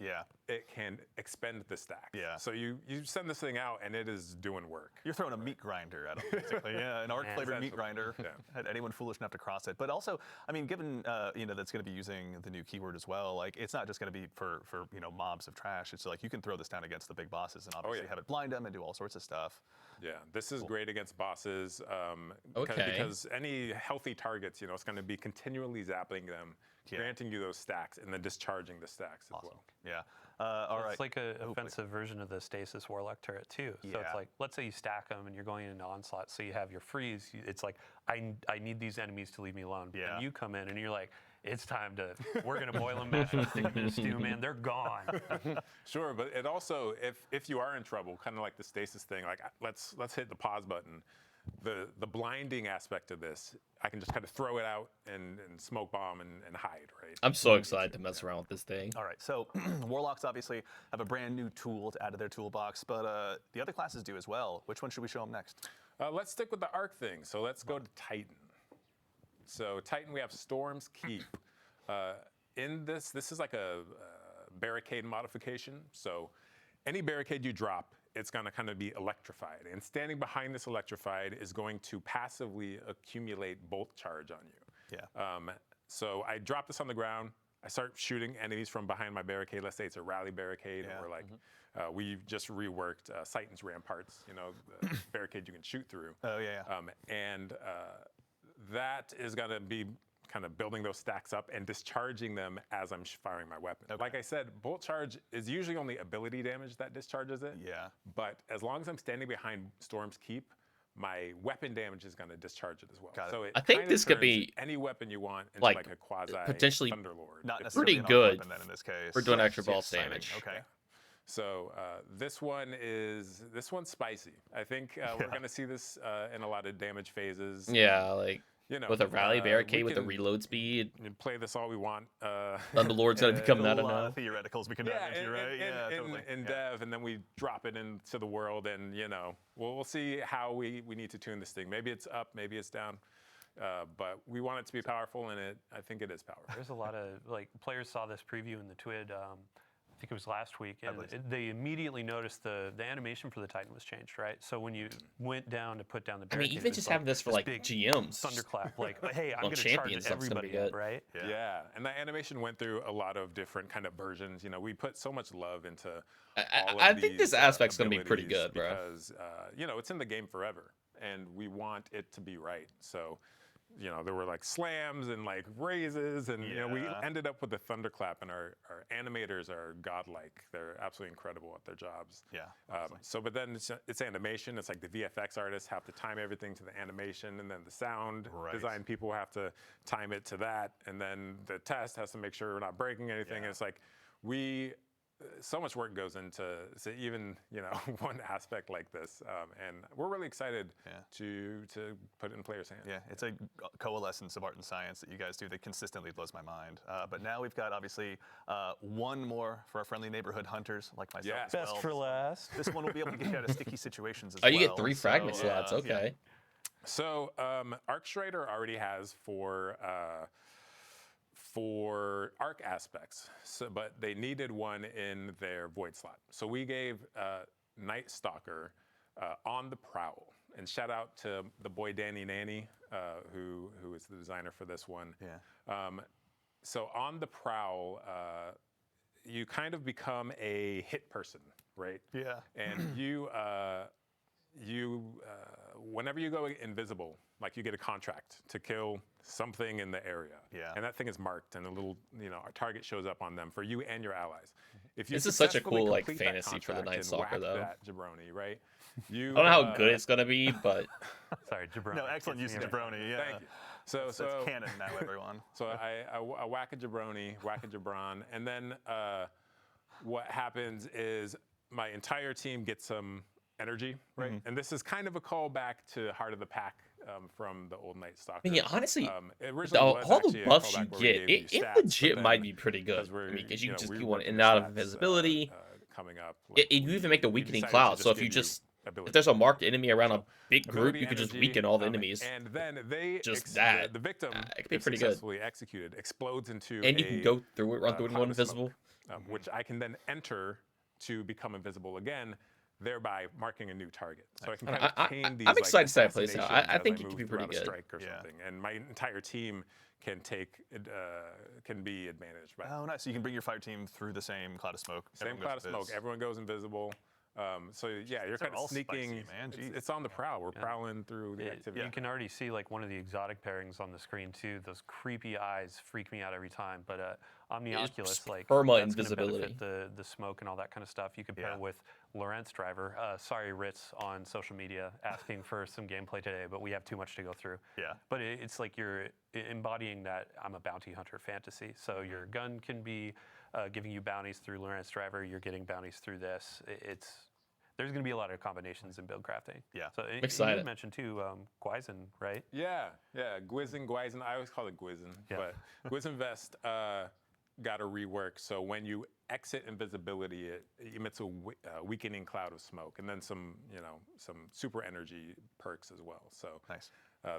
it can expend the stacks. Yeah. So you send this thing out and it is doing work. You're throwing a meat grinder at them, basically. Yeah, an arc-flavored meat grinder. At anyone foolish enough to cross it. But also, I mean, given that's going to be using the new keyword as well, like it's not just going to be for mobs of trash. It's like you can throw this down against the big bosses and obviously have it blind them and do all sorts of stuff. Yeah, this is great against bosses Okay. because any healthy targets, it's going to be continually zapping them, granting you those stacks, and then discharging the stacks as well. Yeah. All right. It's like an offensive version of the stasis warlock turret too. So it's like, let's say you stack them and you're going into onslaught, so you have your freeze. It's like, I need these enemies to leave me alone. Yeah. And you come in and you're like, it's time to, we're gonna boil them, mash them, stick them in a stew, man. They're gone. Sure, but it also, if you are in trouble, kind of like the stasis thing, like let's hit the pause button. The blinding aspect of this, I can just kind of throw it out and smoke bomb and hide, right? I'm so excited to mess around with this thing. All right, so Warlocks obviously have a brand new tool to add to their toolbox, but the other classes do as well. Which one should we show them next? Let's stick with the arc thing. So let's go to Titan. So Titan, we have Storm's Keep. In this is like a barricade modification. So any barricade you drop, it's going to kind of be electrified. And standing behind this electrified is going to passively accumulate bolt charge on you. Yeah. So I drop this on the ground. I start shooting enemies from behind my barricade. Let's say it's a rally barricade, or like we just reworked Titan's ramparts. The barricade you can shoot through. Oh yeah. And that is going to be kind of building those stacks up and discharging them as I'm firing my weapon. Okay. Like I said, bolt charge is usually only ability damage that discharges it. Yeah. But as long as I'm standing behind Storm's Keep, my weapon damage is going to discharge it as well. Got it. So it I think kinda this could turns be, any weapon you want into like, like a quasi potentially Thunderlord. Not if- necessarily pretty an arc good weapon then in this case. for doing extra Yes, boss I damage. think, Okay. yeah. So this one's spicy. I think we're going to see this in a lot of damage phases. Yeah, like with a rally barricade with the can reload speed. play this all we want. Thunderlord's gonna become There's that a lot enough. of theoreticals we can dive into, right? Yeah, totally. in dev, and then we drop it into the world, and we'll see how we need to tune this thing. Maybe it's up, maybe it's down, but we want it to be powerful, and I think it is powerful. There's a lot of, like, players saw this preview in the TWID, I think it was last week, and they immediately noticed the animation for the Titan was changed, right? So when you went down to put down the I mean, barricade, even it was just like having this for like big GMs. thunderclap, like, hey, I'm Well, going to charge champion stuff's gonna be everybody up, good. right? Yeah, and the animation went through a lot of different kind of versions. We put so much love into all I of think this these, aspect's gonna be pretty abilities good, bro. because it's in the game forever, and we want it to be right. So there were like slams and like raises, and we ended up with the thunderclap, and our animators are godlike. They're absolutely incredible at their jobs. Yeah. But then it's animation. It's like the VFX artists have to time everything to the animation, and then the sound design people have to time it to that, and then the test has to make sure we're not breaking anything. And it's like we so much work goes into even one aspect like this, and we're really excited to put it in players' hands. Yeah, it's a coalescence of art and science that you guys do that consistently blows my mind. But now we've got obviously one more for our friendly neighborhood hunters like myself. Yeah. as well. Best for last. This one will be able to get you out of sticky situations as Oh, well. you get 3 fragment So, slots. yeah. Okay. So Arcstrider already has for arc aspects, but they needed one in their void slot. So we gave Night Stalker on the prowl. And shout out to the boy Danny Nanny, who is the designer for this one. Yeah. So on the prowl, you kind of become a hit person, right? Yeah. And whenever you go invisible, like you get a contract to kill something in the area. Yeah. And that thing is marked, and a little, a target shows up on them for you and your allies. If you This is such a successfully cool, like, complete that fantasy for the contract Night and Stalker, whack though. that jabroni, right? You, I don't know how good it's gonna be, but Sorry, Jabroni. No, excellent use of jabroni. Yeah. Thank you. So That's canon now, everyone. So I whack a jabroni, whack a jabron, and then what happens is my entire team gets some energy, right? And this is kind of a callback to Heart of the Pack from the old Night Stalker. I mean, honestly, it originally was all actually the a buffs you callback where we get, gave you it stats, but legit then might be pretty good. because I we're, mean, because you can just we do were one in working and out of stats, invisibility. coming up. You even make the we weakening decided to cloud. So if give you just ability. if there's a marked enemy around a big group, Ability you could just energy, weaken all the enemies. And then they Just that. the victim, it could be if pretty good. successfully executed, explodes into And you can go through it, run through it, and go cloud of invisible. smoke, which I can then enter to become invisible again, thereby marking a new target. So I can kind of chain these. I'm excited to see how it plays out. assassinations I as think it move could be pretty throughout a good. strike or something, and my entire team can be advantaged by that. Oh, nice. So you can bring your fire team through the same cloud of smoke. Same Everyone cloud goes of smoke. biz. Everyone goes invisible. So yeah, you're They're kind all of sneaking. spicy, man. Jeez. It's on the prowl. We're prowling through the activity. You can already see like one of the exotic pairings on the screen too. Those creepy eyes freak me out every time. But Omnioculus, like perma that's gonna invisibility. benefit the smoke and all that kind of stuff. You could pair with Lorentz Driver. Sorry, Ritz on social media asking for some gameplay today, but we have too much to go through. Yeah. But it's like you're embodying that I'm a bounty hunter fantasy. So your gun can be giving you bounties through Lorentz Driver. You're getting bounties through this. There's going to be a lot of combinations in build crafting. Yeah. So excited. you mentioned too, Gwyzen, right? Yeah. Gwyzen. I always call it Gwyzen, but Gwyzen Vest got a rework. So when you exit invisibility, it emits a weakening cloud of smoke, and then some super energy perks as well. So Nice.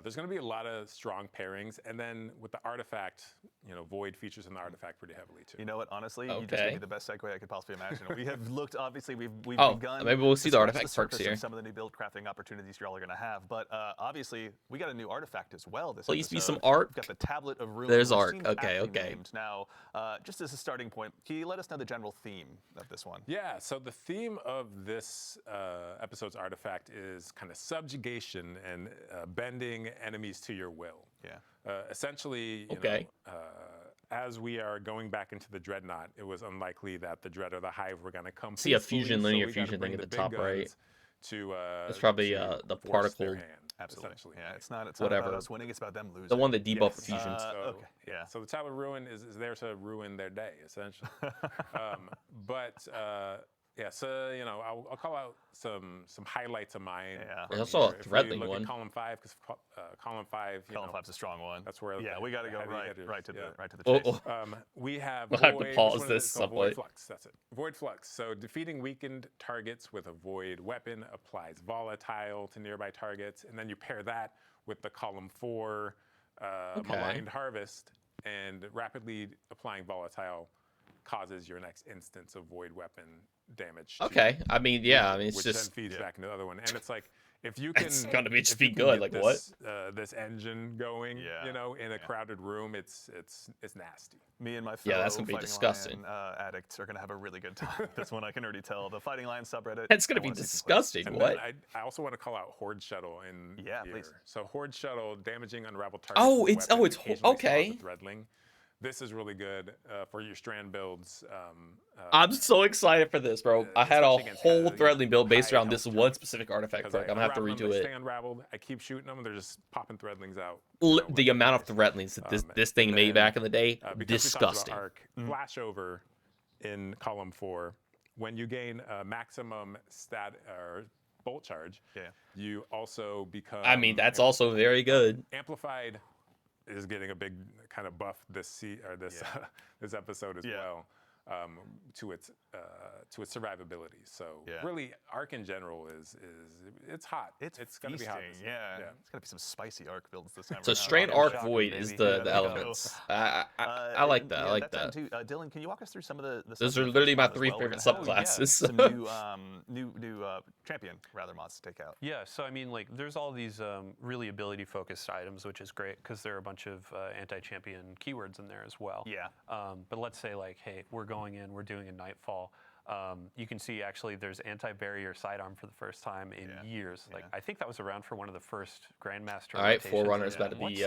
there's going to be a lot of strong pairings, and then with the artifact, Void features in the artifact pretty heavily too. You know what? Honestly, you just Okay. gave me the best segue I could possibly imagine. We have looked. Obviously, we've Oh, begun. maybe we'll to see the scratch artifact surface perks here. of some of the new build crafting opportunities y'all are going to have. But obviously, we got a new artifact as well. This Please be some episode. arc. We've got the Tablet of Ruin. There's which arc. seems Okay, aptly okay. named. Now, just as a starting point, can you let us know the general theme of this one? Yeah, so the theme of this episode's artifact is kind of subjugation and bending enemies to your will. Yeah. Essentially, as we are going back into the Dreadnought, it was unlikely that the Dread or the Hive were going to come. See a peacefully, fusion, so linear we gotta fusion bring thing at the big top right. guns To It's probably to the force their particle. hand, Absolutely. essentially. Yeah. It's not Whatever. about us winning. It's about them losing. The one that debuff Yes. fusions. So, Okay. Yeah. So the Tablet of Ruin is there to ruin their day, essentially. Yeah, so I'll call out some highlights of mine. Yeah. There's also a If we threadling look one. at column 5, because column 5, Column 5's a strong one. that's where Yeah, the we got to go heavy right hitters, to yeah. the Oh, chase. oh. We have We'll have to Void, pause which one this is it called? somewhat. Void Flux, that's it. Void Flux. So defeating weakened targets with a Void weapon applies volatile to nearby targets, and then you pair that with the column 4 Maligned Harvest, and rapidly applying volatile causes your next instance of Void weapon damage. Okay, I mean, yeah, I mean, it's which just then feeds back into the other one, and it's like if you can, It's gonna be just if you be can good, get like, this, this engine going, Yeah. in a crowded room, it's nasty. Me and my fellow that's gonna be Fighting disgusting. Lion, addicts are gonna have a really good time. That's one I can already tell. The Fighting Lion subreddit. it's gonna I be wanna see some clips. disgusting. And What? then I also want to call out Horde Shuttle in Yeah, here. please. So Horde Shuttle damaging unraveled targets. Oh, with a it's- weapon, oh, it's occasionally okay. spawned with Threadling. This is really good for your strand builds. I'm so excited for this, bro. I had a especially against whole kind of, threadling build based high around this health one targets. specific artifact 'Cause perk. I I'm gonna have to unravel them, redo they it. stay unraveled. I keep shooting them, and they're just popping Threadlings out. The amount of threadlings that this thing made back in the day, Because we talked disgusting. about Arc, Flashover in column 4, when you gain a maximum stat or bolt charge, you also become. I mean, that's also very good. Amplified is getting a big kind of buff this this episode as well. To its survivability. So really, Arc in general is it's hot. It's gonna be hot. Yeah, it's gonna be some spicy Arc builds this time. So around. Strain Rocket Arc Shocker, Void baby. is Yeah, the there you elements. I like that. I like that. Too. Dylan, can you walk us through some of the Those stuff are in the literally first my mod as 3 well? favorite We're gonna have subclasses. some new champion rather mods to take out. Yeah, so I mean, like, there's all these really ability-focused items, which is great because there are a bunch of anti-champion keywords in there as well. Yeah. But let's say, like, hey, we're going in, we're doing a Nightfall. You can see actually there's anti-barrier sidearm for the first time in years. Like, I think that was around for one of the first Grandmaster. All right, rotations. Forerunner's about to be.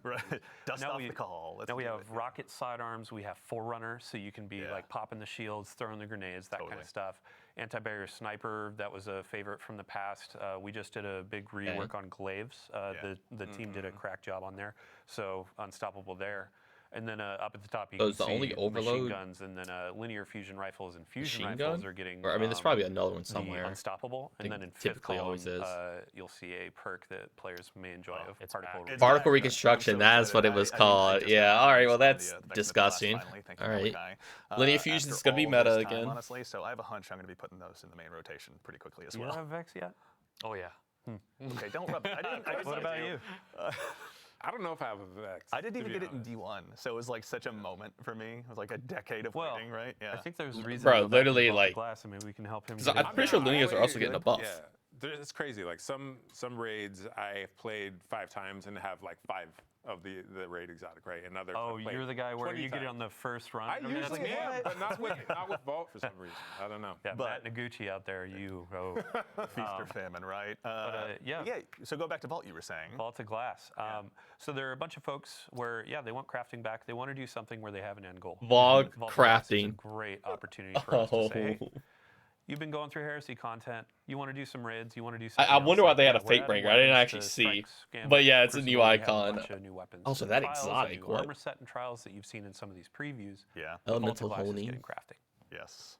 Right. Dust Now off we- the call. Let's Now we do have it. rocket sidearms, we have Forerunner, so you can be like popping the shields, throwing the grenades, that kind of stuff. Anti-barrier sniper, that was a favorite from the past. We just did a big rework on glaives. The team did a crack job on there, so unstoppable there. And then up at the top, you So can is the see only machine overload guns, and then linear fusion rifles and fusion Machine rifles gun? are getting. Or, I mean, there's probably another one the somewhere. unstoppable, and think then in fifth typically column, always is. You'll see a perk that players may enjoy of it's particle. back. Particle back. Reconstruction, I'm so that's what it excited. was I called. just Yeah, got all right, well, the that's Vexed class disgusting. finally. Thank you, All right. Malachi. Linear After Fusion's going to be all meta this time, again. honestly, so I have a hunch I'm going to be putting those in the main rotation pretty quickly as You well. don't have Vex yet? Oh yeah. Okay, don't rub. I didn't What about you? I don't know if I have a Vex. I didn't to even be get it in honest. D1, so it was like such a moment for me. It was like a decade of Well, waiting, right? Yeah. I think there's a reason. Bro, to go back to literally, Vault of like- Glass, and maybe we can help him. 'Cause get I'm into pretty it. sure linears are also getting a buff. Yeah, it's crazy. Like some raids I have played 5 times and have like 5 of the raid exotic, right? And others. Oh, I've played you're the guy where 20 you get it on times. the first run. I mean, that's usually good. am, but not with Vault for some reason. I don't know. Yeah, But- Matt Noguchi out there, you. Oh, Feast or famine, right? yeah. Yeah. So go back to Vault. You were saying. Vault of Glass. So there are a bunch of folks where, they want crafting back. They want to do something where they have an end goal. Vlog And Vault of Glass is a crafting. great opportunity for us to say, hey, Oh. you've been going through Heresy content. You want to do some raids. You want to do I something wonder else. why they had a we're fate adding breaker. I didn't weapons actually to see. Strikes, Gambit, But yeah, it's a new Crucible, we have icon. bunch of new weapons. Also, and that trials, a exotic, new what? armor set and trials that you've seen in some of these previews. Yeah. Vault of Elemental Glass is Honing. getting crafting. Yes.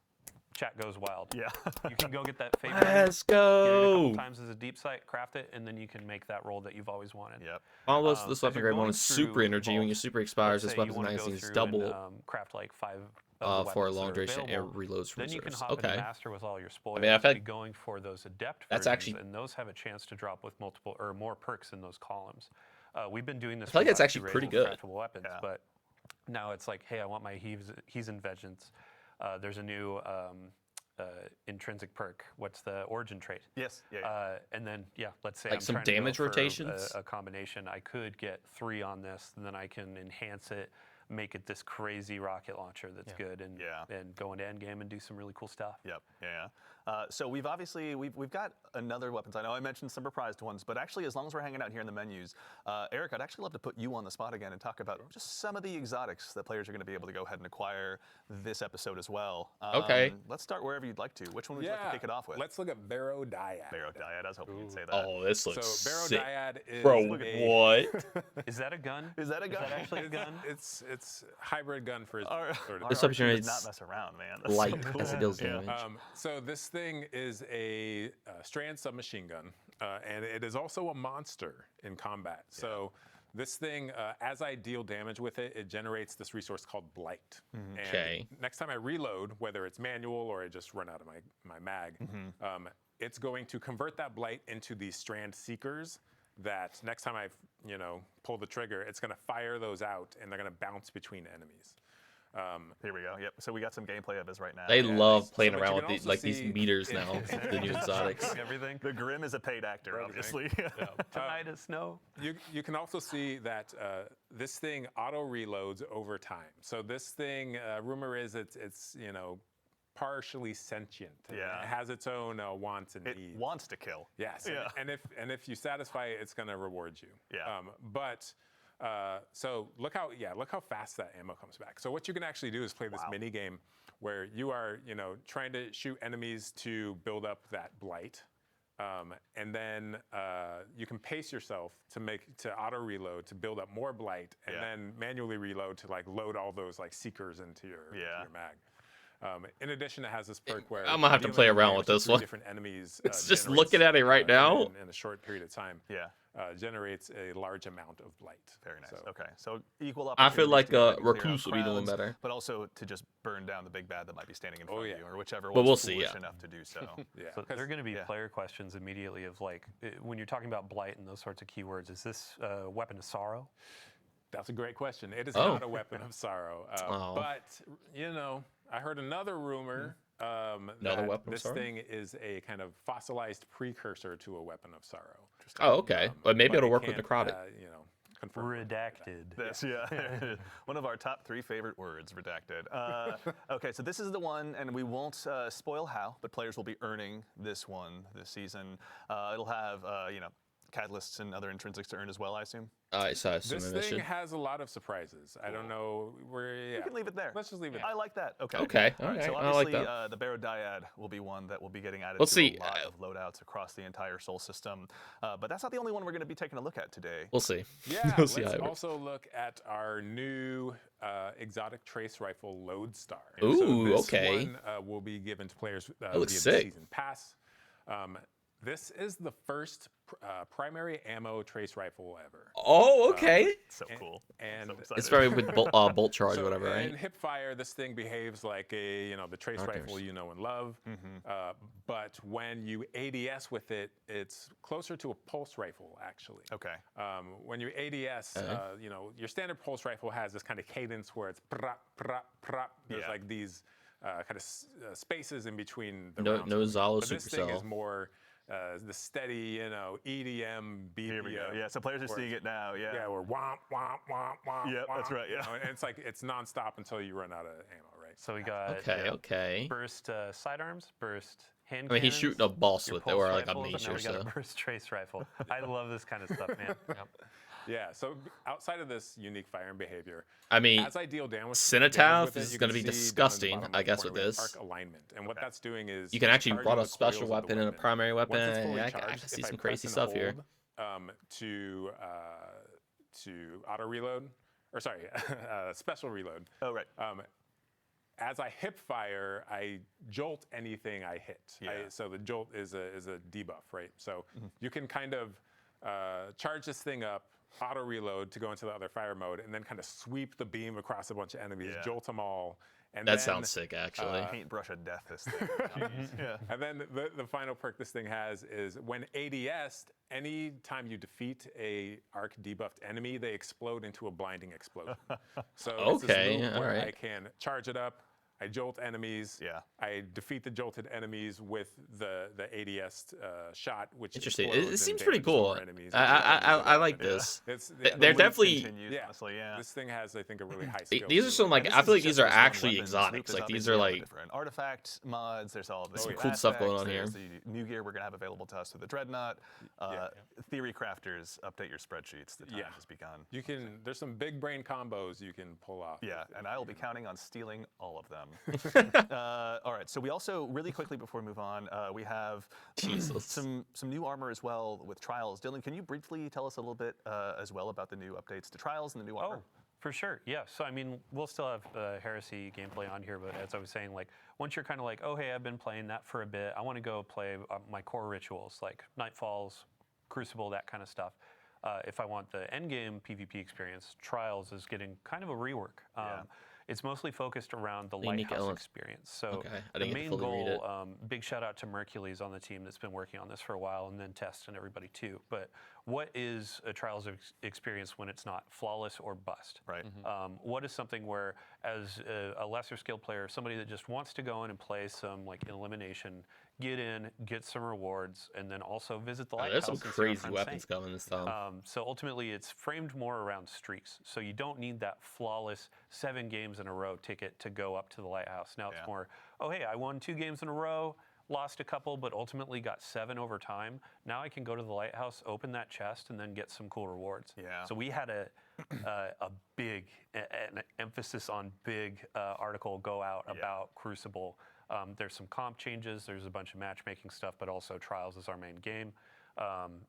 Chat goes wild. Yeah. You can go get that fate breaker. Let's Get it a couple go. times as a deep sight, craft it, and then you can make that roll that you've always wanted. Yep. Almost this as weapon you're grade going bonus super through energy. When your Vault, super expires, let's this say you weapon's wanna go magazine is through double and, craft like 5 of the for a weapons long that are duration and available. reloads from Then you can reserves. hop Okay. into Master with all your spoils. I've had- be going for those adept That's versions, actually- and those have a chance to drop with multiple or more perks in those columns. We've been doing this. I feel like for the that's last actually 2 pretty raids with good. craftable weapons, Yeah. but now it's like, hey, I want my Heathen Vengeance. There's a new intrinsic perk. What's the origin trait? Yes. Yeah. And then, let's say Like I'm some trying to go damage for rotations? A combination. I could get 3 on this, and then I can enhance it, make it this crazy rocket launcher that's good, and go into endgame and do some really cool stuff. Yep. Yeah. So we've obviously we've got another weapons. I know I mentioned some reprised ones, but actually, as long as we're hanging out here in the menus, Eric, I'd actually love to put you on the spot again and talk about just some of the exotics that players are going to be able to go ahead and acquire this episode as well. Okay. Let's start wherever you'd like to. Which one would you like to kick it off with? Let's look at Barrow Dyad. Barrow Dyad. I was hoping you'd say that. Oh, this looks So Barrow sick. Dyad is Bro, a, what? Is that a gun? Is that a gun? Is that actually a gun? It's hybrid gun for his sort of. This Our option RP is does not mess around, man. That's Light so cool. as it deals Yeah. damage. So this thing is a strand submachine gun, and it is also a monster in combat. So this thing, as I deal damage with it, it generates this resource called Blight. And Okay. next time I reload, whether it's manual or I just run out of my mag, it's going to convert that Blight into these strand seekers that next time I pull the trigger, it's going to fire those out, and they're going to bounce between enemies. Here we go. Yep. So we got some gameplay of this right now. They love playing So what around you with can these, also like these see meters is- now, the new exotics. Everything. The Grim is a paid actor, obviously. Tonight is snow. You can also see that this thing auto reloads over time. So this thing, rumor is it's partially sentient. And Yeah. It has its own wants and It needs. wants to kill. Yes. Yeah. And if you satisfy it, it's going to reward you. Yeah. So look how fast that ammo comes back. So what you can actually do is play this mini game where you are trying to shoot enemies to build up that blight. And then you can pace yourself to auto reload to build up more blight, and then manually reload to like load all those like seekers into your mag. In addition, it has this perk where I'm gonna have to play dealing around damage with to this 3 one. different enemies. It's just generates, looking at it right now. in a short period of time. Yeah. Generates a large amount of blight. Very nice. So- Okay, so equal I opportunities feel like to go ahead and clear out Recluse would be doing crowds, better. but also to just burn down the big bad that might be standing in front of you, or whichever But one's we'll see, foolish yeah. enough to do so. Yeah. So there are going to be yeah. player questions immediately of like, when you're talking about blight and those sorts of keywords, is this a weapon of sorrow? That's a great question. It is Oh. not a weapon of sorrow. Oh. But, I heard another rumor Another that weapon of this sorrow? thing is a kind of fossilized precursor to a weapon of sorrow. Oh, okay. But maybe it'll I work with can't, necrotic. confirm. Redacted. This, yeah. One of our top 3 favorite words, redacted. Okay, so this is the one, and we won't spoil how, but players will be earning this one this season. It'll have, catalysts and other intrinsics to earn as well, I assume. I saw some This mission. thing has a lot of surprises. I don't know where. Yeah. We can leave it there. Let's just leave it. I like that. Okay. Okay, All right, so alright, I like obviously, that. the Barodiad will be one that will be getting added Let's to see, a lot of loadouts across the entire Sol system. But that's not the only one we're going to be taking a look at today. We'll see. Yeah, We'll see how let's it works. also look at our new exotic trace rifle Lodestar. Ooh, this okay. one will be given to players via looks the sick. season pass. This is the first primary ammo trace rifle ever. Oh, okay. So cool. And So excited. It's very with bolt charge or whatever, in right? hip fire, this thing behaves like a the trace Okay. rifle you know and love. But when you ADS with it, it's closer to a pulse rifle actually. Okay. When you ADS, your standard pulse rifle has this kind of cadence where it's prop, prop, prop. There's Yeah. like these kind of spaces in between the No- rounds. no Zalo but this thing is supercell. more the steady, EDM beat. Here we go. Yeah, so players are seeing it now. Yeah. Yeah, we're womp, womp, womp, womp. Yep, that's womp, right, yeah. And it's like it's nonstop until you run out of ammo, right? So we got Okay, okay. burst sidearms, burst hand I mean, he's cannons, shooting a boss your with it, pulse or like a rifles, and mage now or we got so. a burst trace rifle. I love this kind of stuff, man. Yep. Yeah. So outside of this unique firing behavior, I mean, as I deal damage, Cenotaph with it, is you gonna can be see down in the disgusting, bottom I left guess, corner with we have this. arc alignment, and what that's doing is you can actually charging run a the special coils of the weapon and a primary weapon. Once it's fully Yeah, I charged, can see if I some press crazy and stuff here. hold, to auto reload, or sorry, special reload. Oh, right. As I hip fire, I jolt anything I hit. Yeah. So the jolt is a debuff, right? So you can kind of charge this thing up, auto reload to go into the other fire mode, and then kind of sweep the beam across a bunch of enemies, Yeah. jolt them all. And That then, sounds sick, actually. Paintbrush of death, this thing. Yeah. And then the final perk this thing has is when ADS'd, any time you defeat a arc debuffed enemy, they explode into a blinding explosion. So it's this Okay, move where alright. I can charge it up, I jolt enemies, Yeah. I defeat the jolted enemies with the ADS shot, which Interesting. explodes It and seems pretty damages cool. more enemies. I like Yeah. this. The They're loop definitely. Continues, Yeah. honestly, yeah. This thing has, I think, a really high skill. These are to some it. like And I this feel is like these just are those one actually weapons. exotics. Loop is Like these obviously are all the like different artifact mods. There's all the Some new cool stuff going on aspects, here. There's the new gear we're gonna have available to us through the Dreadnought. Theory crafters, update your spreadsheets. The time Yeah. has begun. You can. There's some big brain combos you can pull off. Yeah, and I will be counting on stealing all of them. All right, so we also, really quickly before we move on, we have Jesus. some new armor as well with Trials. Dylan, can you briefly tell us a little bit as well about the new updates to Trials and the new armor? Oh, for sure. Yeah. So, I mean, we'll still have Heresy gameplay on here, but as I was saying, like, once you're kind of like, oh, hey, I've been playing that for a bit, I want to go play my core rituals, like Nightfalls, Crucible, that kind of stuff. If I want the endgame PvP experience, Trials is getting kind of a rework. Yeah. It's mostly focused around the Unique lighthouse elements. experience. So Okay, I the didn't get to main fully read it. goal, big shout out to Mercules on the team that's been working on this for a while, and then Test and everybody too. But what is a Trials experience when it's not flawless or bust? Right. What is something where, as a lesser skilled player, somebody that just wants to go in and play some like elimination, get in, get some rewards, and then also visit the lighthouse. There's some and see our crazy friends weapons sing. coming this time. So ultimately, it's framed more around streaks. So you don't need that flawless 7 games in a row ticket to go up to the lighthouse. Now Yeah. it's more, oh, hey, I won 2 games in a row, lost a couple, but ultimately got 7 over time. Now I can go to the lighthouse, open that chest, and then get some cool rewards. Yeah. So we had a big, an emphasis on big article go out about Crucible. There's some comp changes. There's a bunch of matchmaking stuff, but also Trials is our main game,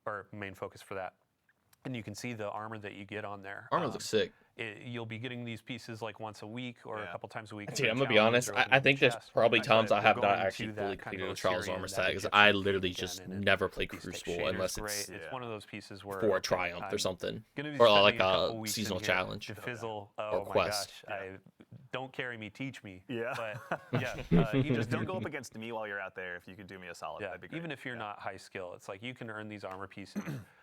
or main focus for that. and you can see the armor that you get on there. Armor looks sick. You'll be getting these pieces like once a week or a couple times a week. Dude, for I'm gonna be challenges honest. or I opening think the there's chest. probably But times I we're have not going actually to fully that kind completed of the Trials Osirian Armor that set because Egyptian I theme literally again, just and never play these Crucible shaders unless great. it's It's one of those pieces where for a okay, Triumph or I'm something, gonna be or spending like a couple a weeks in seasonal here challenge. to fizzle. Or Oh my quest. gosh! Don't carry me, teach me. Yeah. But yeah, Just don't go up against me while you're out there. If you could do me a solid, Yeah, that'd be great. even if you're not high skill, it's like you can earn these armor pieces.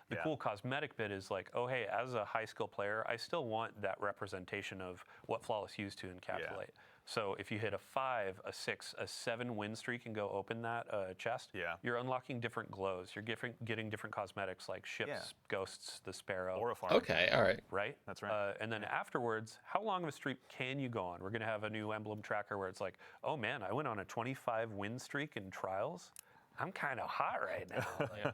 The cool cosmetic bit is like, oh hey, as a high skill player, I still want that representation of what Flawless used to encapsulate. So if you hit a 5, a 6, a 7 win streak and go open that chest, you're unlocking different glows. You're getting different cosmetics like ships, ghosts, the sparrow. Or a farm. Okay, all right. Right? That's right. And then afterwards, how long of a streak can you go on? We're going to have a new emblem tracker where it's like, oh man, I went on a 25 win streak in Trials. I'm kind of hot right now.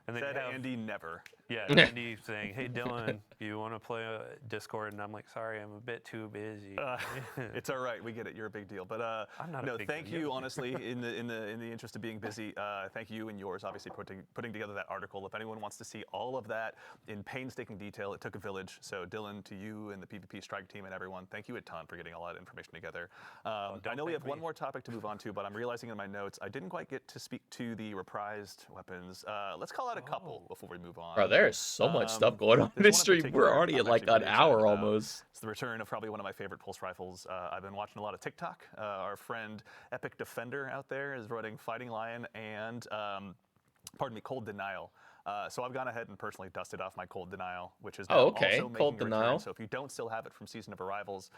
And then Said you have, Andy never. yeah, Andy saying, hey Dylan, you want to play Discord? And I'm like, sorry, I'm a bit too busy. It's all right. We get it. You're a big deal. But I'm not a no, big thank deal. you. Honestly, in the interest of being busy, thank you and yours. Obviously, putting together that article. If anyone wants to see all of that in painstaking detail, it took a village. So Dylan, to you and the PvP Strike team and everyone, thank you a ton for getting all that information together. I know we have one more topic to move on to, but I'm realizing in my notes I didn't quite get to speak to the reprised weapons. Let's call out a couple before we move on. Bro, there's so much stuff going on in there's this one in stream. We're particular already at I'm like actually an pretty excited hour about. almost. It's the return of probably one of my favorite pulse rifles. I've been watching a lot of TikTok. Our friend Epic Defender out there is running Fighting Lion and, Cold Denial. So I've gone ahead and personally dusted off my Cold Denial, which is now also making Cold a return. Denial. So if you don't still have it from Season of Arrivals,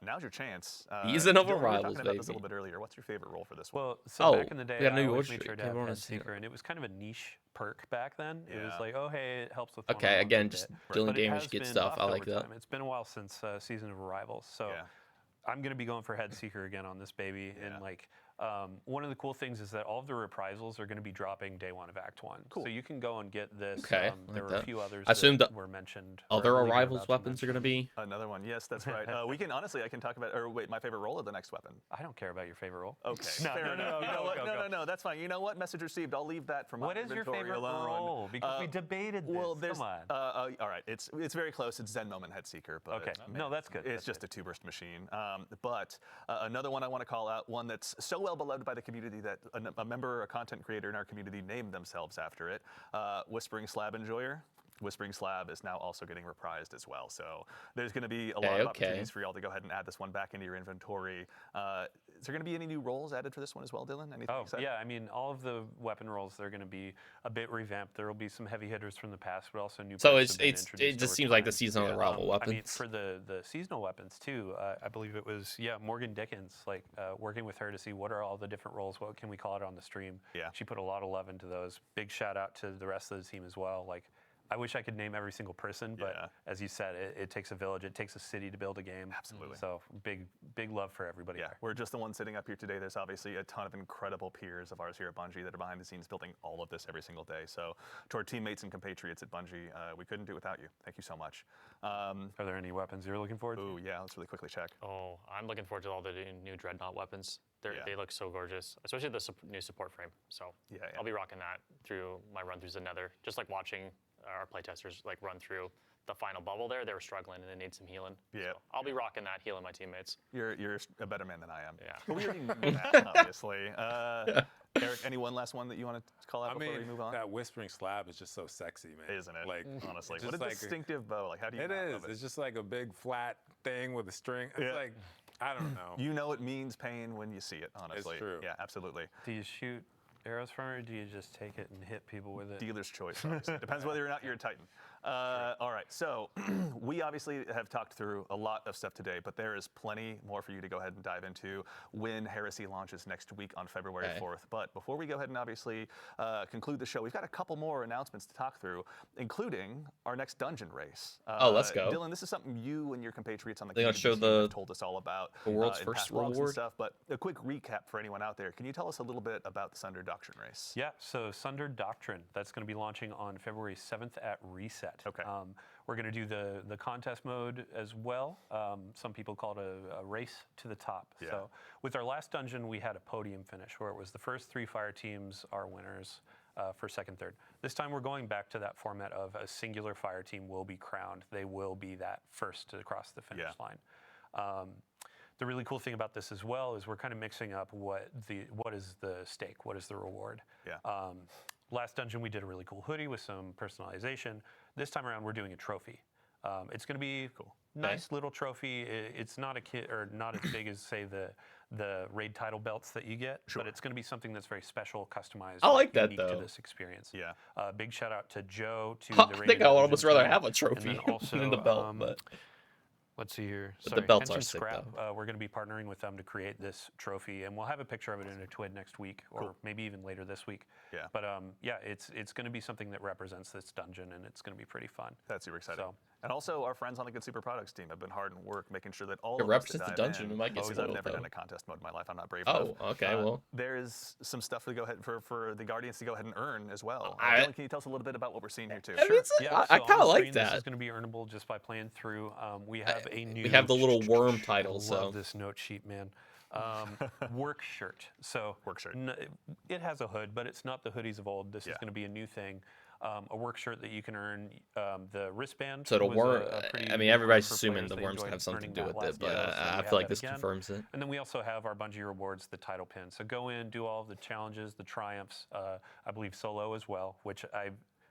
now's your chance. Season of Dylan, we were Arrivals, talking about this a baby. little bit earlier. What's your favorite role for this one? Well, so Oh, back in the day, we got a I new always order made sure streak. to have Everyone Head has seen it. Seeker, and it was kind of a niche perk back then. It was Yeah. like, oh hey, it helps with Okay, one-on-ones a again, bit. just But Dylan it Gamers has get been stuff. I buffed like over that. time. It's been a while since Season of Arrivals, so Yeah. I'm going to be going for Head Seeker again on this baby. Yeah. And like, one of the cool things is that all of the reprisals are going to be dropping day 1 of Act 1. Cool. So you can go and get this. Okay, I There like were that. a few others I assumed that that were mentioned. or I Other believe you're Arrivals about to weapons are going to mention. be. Another one. Yes, that's right. We can honestly, I can talk about. Or wait, my favorite role or the next weapon? I don't care about your favorite role. Okay. No, fair no, no, enough. no, You know go, what? go, No, go. no, no. That's fine. You know what? Message received. I'll leave that for my What is your inventory favorite alone. role? Because we debated this. Well, there's. Come on. All right. It's very close. It's Zen Moment Head Seeker. But Okay. No, that's good. It's That's just a two-burst machine. But another one I want to call out, one that's so well beloved by the community that a member or a content creator in our community named themselves after it. Whispering Slab Enjoyer. Whispering Slab is now also getting reprised as well. So there's going to be a lot of opportunities for y'all to go ahead and add this one back into your inventory. Is there going to be any new roles added for this one as well, Dylan? Anything Oh, exciting? yeah. I mean, all of the weapon rolls, they're going to be a bit revamped. There will be some heavy hitters from the past, but also new So perks have been it introduced just over seems like the time. seasonal arrival weapons. I mean, for the seasonal weapons, too, I believe it was, Morgan Dickens, like working with her to see what are all the different roles, what can we call it on the stream. Yeah. She put a lot of love into those. Big shout out to the rest of the team as well. Like, I wish I could name every single person, but Yeah. as you said, it takes a village, it takes a city to build a game. Absolutely. So big love for everybody Yeah, there. we're just the ones sitting up here today. There's obviously a ton of incredible peers of ours here at Bungie that are behind the scenes building all of this every single day. So to our teammates and compatriots at Bungie, we couldn't do it without you. Thank you so much. Are there any weapons you're looking forward to? Ooh, yeah, let's really quickly check. Oh, I'm looking forward to all the new Dreadnought weapons. Yeah. They look so gorgeous, especially the new support frame. So Yeah. I'll be rocking that through my run throughs of Nether. Just like watching our playtesters like run through the final bubble there, they were struggling and they need some healing. Yeah. So I'll be rocking that, healing my teammates. You're a better man than I am. Yeah. But we already knew that, obviously. Eric, any one last one that you want to call out before we move on? that Whispering Slab is just so sexy, man. Isn't it? Like, honestly, it's what a just like distinctive bow. Like, how do you It not is. love it? It's just like a big flat thing with a string. It's Yeah. like, I don't know. You know it means pain when you see it, honestly. true. Yeah, absolutely. Do you shoot arrows from it, or do you just take it and hit people with it? Dealer's choice. Obviously. Depends whether or not you're a Titan. All right, so we obviously have talked through a lot of stuff today, but there is plenty more for you to go ahead and dive into when Heresy launches next week on February 4th. But before we go ahead and obviously conclude the show, we've got a couple more announcements to talk through, including our next dungeon race. Let's go. Dylan, this is something you and your compatriots on the They're gonna community show team the- have told us all about. the world's in first past vlogs and reward? stuff. But a quick recap for anyone out there. Can you tell us a little bit about the Sunder Doctrine race? Yeah, so Sundered Doctrine, that's going to be launching on February 7th at Reset. Okay. We're going to do the contest mode as well. Some people call it a race to the top. Yeah. So with our last dungeon, we had a podium finish where it was the first 3 fire teams are winners. for second, third. This time we're going back to that format of a singular fire team will be crowned. They will be that first to cross the finish line. The really cool thing about this as well is we're kind of mixing up what is the stake, what is the reward. Yeah. Last dungeon we did a really cool hoodie with some personalization. This time around we're doing a trophy. It's going to be nice little trophy. It's not not as big as say the raid title belts that you get, but it's going to be something that's very special, customized. I like that, unique though. to this experience. Yeah. Big shout out to Joe. I think I would almost rather have a trophy and then also, than the belt, but. Let's see here. But Sorry, the belts Henshin are sick, Scrap. though. We're going to be partnering with them to create this trophy, and we'll have a picture of it in a TWID next week, or maybe even later this week. Yeah. But yeah, it's going to be something that represents this dungeon, and it's going to be pretty fun. That's super exciting. So- And also, our friends on the Good Super Products team have been hard at work making sure that all It of us that represents the dive dungeon. in, We might get because I've spoiled, never though. done a contest mode in my life. I'm not brave Oh, enough. okay, well. There's some stuff to go ahead for the Guardians to go ahead and earn as well. I- Dylan, can you tell us a little bit about what we're seeing here too? I mean, Yeah, I so kind on of like screen, This that. is going to be earnable just by playing through. We have a new. We have the little worm I title, love so. this note sheet, man. Work shirt. So Work shirt. It has a hood, but it's not the hoodies of old. This is going to be a new thing. A work shirt that you can earn. The wristband. So the was worm, a pretty I mean, big everybody's one for assuming players. the They worm's enjoyed gonna have something to do earning with that it, but last year, so I we feel have like that this again. confirms it. And then we also have our Bungie rewards, the title pin. So go in, do all of the challenges, the triumphs. I believe solo as well, which I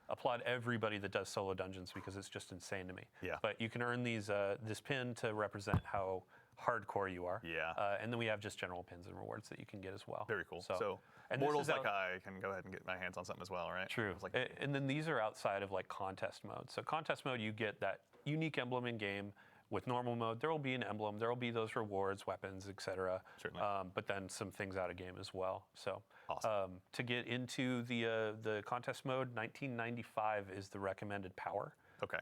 applaud everybody that does solo dungeons because it's just insane to me. Yeah. But you can earn these this pin to represent how hardcore you are. Yeah. And then we have just general pins and rewards that you can get as well. Very cool. So and this mortals is like out- I can go ahead and get my hands on something as well, right? True. It's like, And then these are outside of like contest mode. So contest mode, you get that unique emblem in game. With normal mode, there will be an emblem. There will be those rewards, weapons, etc. Certainly. But then some things out of game as well. So Awesome. to get into the contest mode, 1995 is the recommended power. Okay.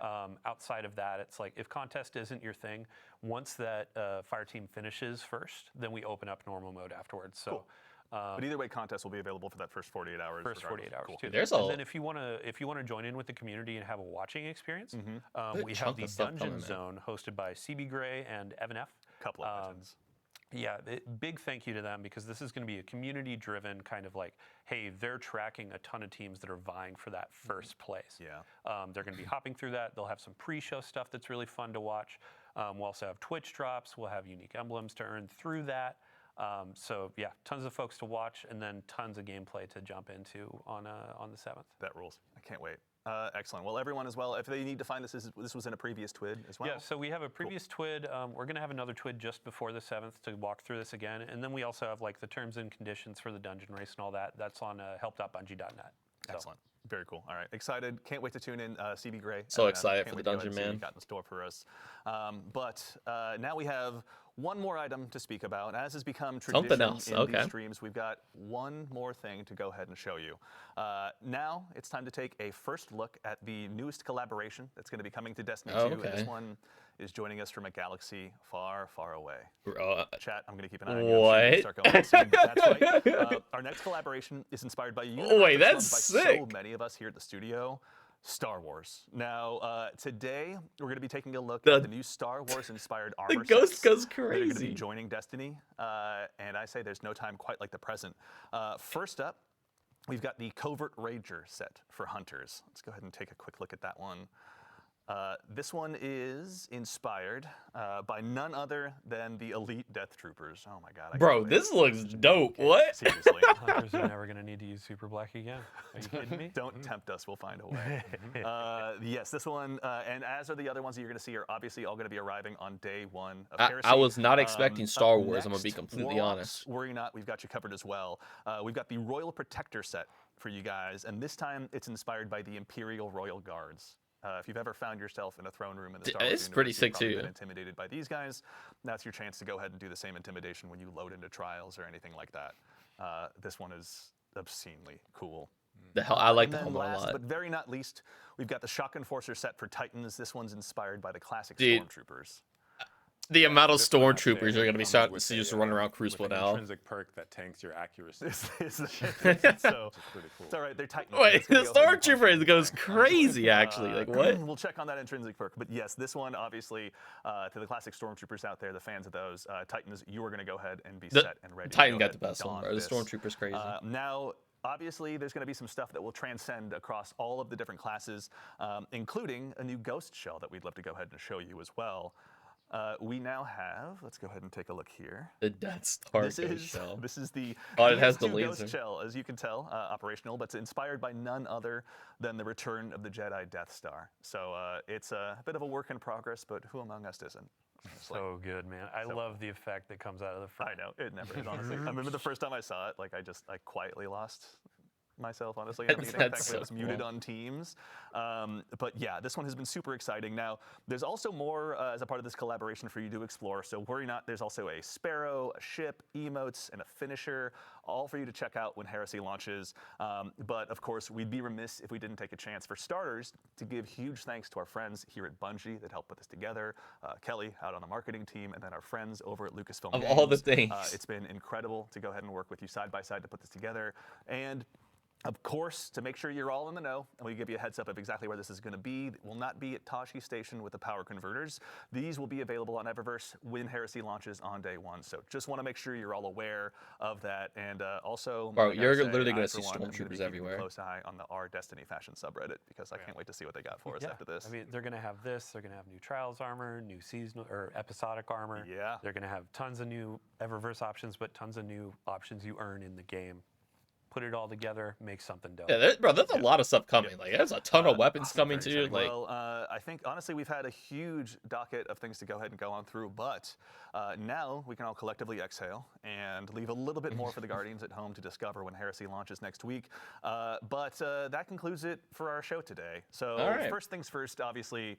Outside of that, it's like if contest isn't your thing, once that fire team finishes first, then we open up normal mode afterwards. So. Cool. But either way, contests will be available for that first 48 hours. First 48 hours Cool. too. There's and a- then if you want to join in with the community and have a watching experience, we chunk have the of stuff Dungeon coming, man. Zone hosted by CB Gray and Evan F. Couple of legends. Yeah, big thank you to them because this is going to be a community-driven kind of like, hey, they're tracking a ton of teams that are vying for that first place. Yeah. They're going to be hopping through that. They'll have some pre-show stuff that's really fun to watch. We'll also have Twitch drops. We'll have unique emblems to earn through that. So yeah, tons of folks to watch, and then tons of gameplay to jump into on the 7th. That rules. I can't wait. Excellent. Well, everyone as well, if they need to find this was in a previous TWID as well? Yeah, so we have a previous TWID. We're going to have another TWID just before the 7th to walk through this again. And then we also have like the terms and conditions for the dungeon race and all that. That's on help.bungie.net. So. Excellent. Very cool. All right. Excited. Can't wait to tune in. CB Gray. So And, excited can't for wait the to go ahead dungeon, and see what man. you got in store for us. But now we have one more item to speak about. As has become tradition Something else, in okay. these streams, we've got one more thing to go ahead and show you. Now it's time to take a first look at the newest collaboration that's going to be coming to Destiny 2. And Okay. this one is joining us from a galaxy far, far away. Uh, Chat, I'm going to keep an eye on you. I'm sure you can start going soon, but that's right. Our next collaboration is inspired by you. Oh, wait, It's loved that's by sick. so many of us here at the studio. Star Wars. Now, today we're going to be taking a look at the new Star Wars-inspired armor the ghost sets goes that are going to be crazy. joining Destiny. And I say there's no time quite like the present. First up, we've got the Covert Ranger set for Hunters. Let's go ahead and take a quick look at that one. This one is inspired by none other than the elite Death Troopers. Oh my God. I Bro, can't wait. this looks dope. What? Seriously. Hunters are never going to need to use Super Black again. Are you kidding me? Don't tempt us. We'll find a way. Yes, this one, and as are the other ones that you're going to see, are obviously all going to be arriving on day one of Heresy. I was not expecting Star Up Wars, I'm gonna be next, completely Warlocks, honest. Worry not, we've got you covered as well. We've got the Royal Protector set for you guys, and this time it's inspired by the Imperial Royal Guards. If you've ever found yourself in a throne room in the Star Wars It's pretty universe, sick you've probably too. been intimidated by these guys. That's your chance to go ahead and do the same intimidation when you load into trials or anything like that. This one is obscenely cool. The hell, I like And the then helmet a last lot. but very not least, we've got the Shock Enforcer set for Titans. This one's inspired by the classic Dude. Stormtroopers. The amount of This one, I'd stormtroopers say, are gonna be comes starting to with see a, just running around with Crucible an now. intrinsic perk that tanks your accuracy. so Pretty cool. it's all right. They're Titans. Wait, It's the gonna go ahead and punch stormtrooper them. goes crazy. Actually, like what? We'll check on that intrinsic perk. But yes, this one obviously to the classic Stormtroopers out there, the fans of those Titans, you are going to go ahead and be The set and ready. to Titan go got ahead the and best one, don bro. The this. stormtrooper's crazy. Now, obviously, there's going to be some stuff that will transcend across all of the different classes, including a new ghost shell that we'd love to go ahead and show you as well. We now have, let's go ahead and take a look here. The Death Star This ghost is shell. this is the Oh, it has the DS2 laser. ghost shell, as you can tell, operational, but it's inspired by none other than the return of the Jedi Death Star. So it's a bit of a work in progress, but who among us isn't? Honestly. So good, man. I love the effect that comes out of the front. I know, it never is, honestly. I remember the first time I saw it, like I quietly lost myself, honestly, in the meeting. That's Thankfully, I was so muted cool. on Teams. But yeah, this one has been super exciting. Now, there's also more as a part of this collaboration for you to explore, so worry not. There's also a sparrow, a ship, emotes, and a finisher, all for you to check out when Heresy launches. But of course, we'd be remiss if we didn't take a chance, for starters, to give huge thanks to our friends here at Bungie that helped put this together, Kelly out on the marketing team, and then our friends over at Lucasfilm Of Games. all the things. It's been incredible to go ahead and work with you side by side to put this together. And of course, to make sure you're all in the know, and we give you a heads up of exactly where this is going to be, it will not be at Tashi Station with the power converters. These will be available on Eververse when Heresy launches on day one. So just want to make sure you're all aware of that. And also, Bro, I gotta you're say, literally gonna I, see for one, am gonna be stormtroopers keeping a everywhere. Close eye on the R Destiny fashion subreddit, because I can't wait to see what they got for us after this. I mean, they're going to have this. They're going to have new Trials armor, new seasonal or episodic armor. Yeah. They're going to have tons of new Eververse options, but tons of new options you earn in the game. Put it all together, make something dope. Yeah, bro, there's a lot of stuff coming. Like, there's a ton of weapons coming Very too. exciting. Like, Well, I think honestly we've had a huge docket of things to go ahead and go on through, but now we can all collectively exhale and leave a little bit more for the Guardians at home to discover when Heresy launches next week. But that concludes it for our show today. So All right. first things first, obviously,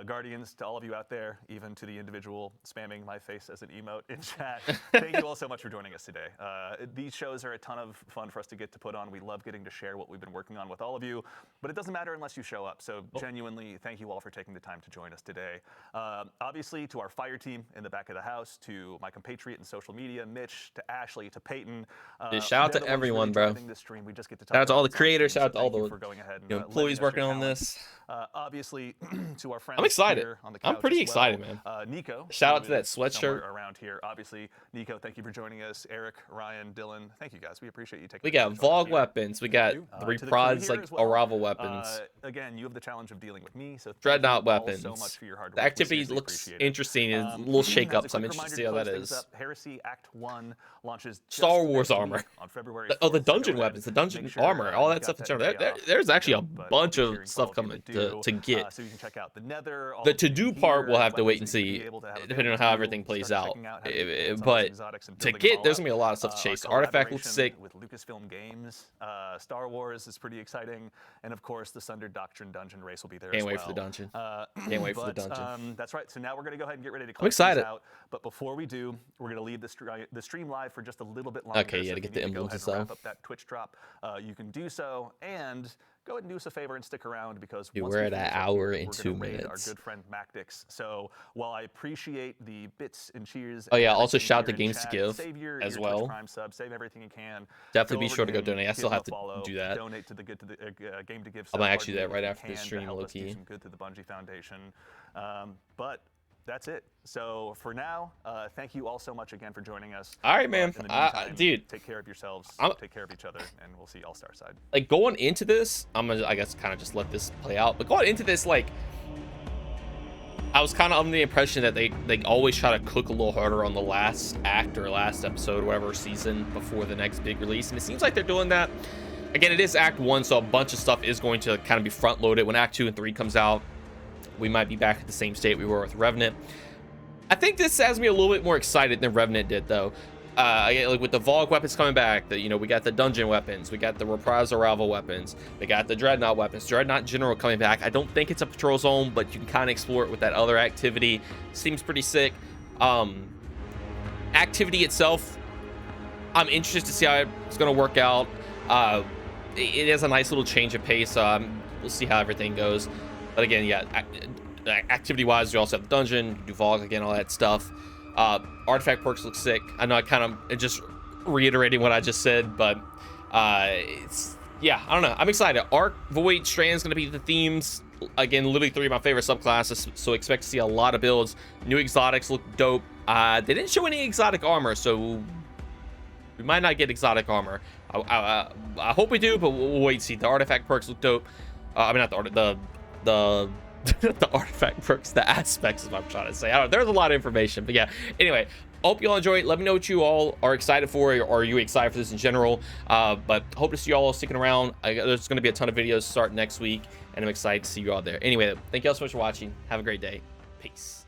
Guardians, to all of you out there, even to the individual spamming my face as an emote in chat, thank you all so much for joining us today. These shows are a ton of fun for us to get to put on. We love getting to share what we've been working on with all of you, but it doesn't matter unless you show up. So genuinely, thank you all for taking the time to join us today. Obviously, to our fire team in the back of the house, to my compatriot in social media, Mitch, to Ashley, to Peyton. Dude, shout out they're to the ones everyone, really bro. driving this stream. We just get to talk shout out to about all the this on creators, stream, shout out to so all thank you the for going ahead and, employees letting us your working on talent. this. Obviously, to our friends I'm excited. here on the I'm couch pretty as well. excited, man. Nico. Shout who out to that is somewhere sweatshirt. around here. Obviously, Nico, thank you for joining us. Eric, Ryan, Dylan, thank you guys. We appreciate you taking We the time got to join us Vogue here. weapons. We got the To the crew reprize, here like, as well. arrival weapons. Again, you have the challenge of dealing with me, so thank Dreadnought you all weapons. so much for your hard work. The We activity seriously looks appreciate it. interesting. It's little As a shakeups. quick I'm interested to see how reminder that close things is. up, Heresy Act 1 launches just Star Wars next armor. week on February Oh, the 4th, so dungeon go ahead, weapons, the dungeon make sure, armor, all you that got stuff. that There, day there, off. there's actually a But bunch make of sure you stuff call coming it the to get. so you can check out the Nether. all The the to-do gear, part we'll have to wait weapons and that you'll see, be able to have depending on available how to everything you. plays Start out. checking how to get your hands on But those exotics and to building them get, all there's up. gonna be a lot of stuff to Our chase. Artifact looks sick. collaboration with Lucasfilm Games, Star Wars is pretty exciting, and of course the Sunder Doctrine Dungeon race will be there. Can't as wait well. for the dungeon. Can't wait for the But, dungeon. that's right. So now we're going to go ahead and get ready to I'm close things excited. out. But before we do, we're going to leave the stream live for just a little bit longer. Okay, yeah, so to if get you the need to go emblems ahead and and stuff. wrap up that Twitch drop, you can do so. And go ahead and do us a favor and stick around, because Dude, once we're we at an finish up hour here, and we're 2 gonna raid minutes. Our good friend Mactix. So while I appreciate the bits and cheers, Oh, yeah, and also everything shout out here to in Games to chat, Give save your as Twitch well. Prime sub, save everything you can. Definitely Go be over sure to go him, donate. I give still him have a to follow, do that. Donate to the Good to the Game to Give. I might sub actually do that if right you after the can to stream, help us do low-key. some good to the Bungie Foundation. But that's it. So for now, thank you all so much again for joining us. All right, man. In the meantime, Dude, take care of yourselves, I'm- take care of each other, and we'll see y'all Star Side. like, going into this, I'm gonna, I guess, kind of just let this play out. But going into this, like, I was kind of under the impression that they always try to cook a little harder on the last act or last episode, whatever season, before the next big release. And it seems like they're doing that. Again, it is Act 1, so a bunch of stuff is going to kind of be front-loaded. When Act 2 and 3 comes out, we might be back at the same state we were with Revenant. I think this has me a little bit more excited than Revenant did, though. Like with the Vogue weapons coming back, we got the dungeon weapons, we got the reprise arrival weapons, we got the Dreadnought weapons, Dreadnought General coming back. I don't think it's a patrol zone, but you can kind of explore it with that other activity. Seems pretty sick. Activity itself, I'm interested to see how it's going to work out. It has a nice little change of pace. We'll see how everything goes. But again, yeah, activity-wise, we also have the dungeon, do Vogue again, all that stuff. Artifact perks look sick. I know I kind of just reiterating what I just said, but yeah, I don't know. I'm excited. Arc, Void, Strand's gonna be the themes. Again, literally 3 of my favorite subclasses, so expect to see a lot of builds. New exotics look dope. They didn't show any exotic armor, so we might not get exotic armor. I hope we do, but we'll wait and see. The artifact perks look dope. I mean, not the the artifact perks, the aspects is what I'm trying to say. I don't know, there's a lot of information, but yeah. Anyway, hope you all enjoy it. Let me know what you all are excited for, or are you excited for this in general. But hope to see you all sticking around. There's going to be a ton of videos starting next week, and I'm excited to see you all there. Anyway, thank you all so much for watching. Have a great day. Peace.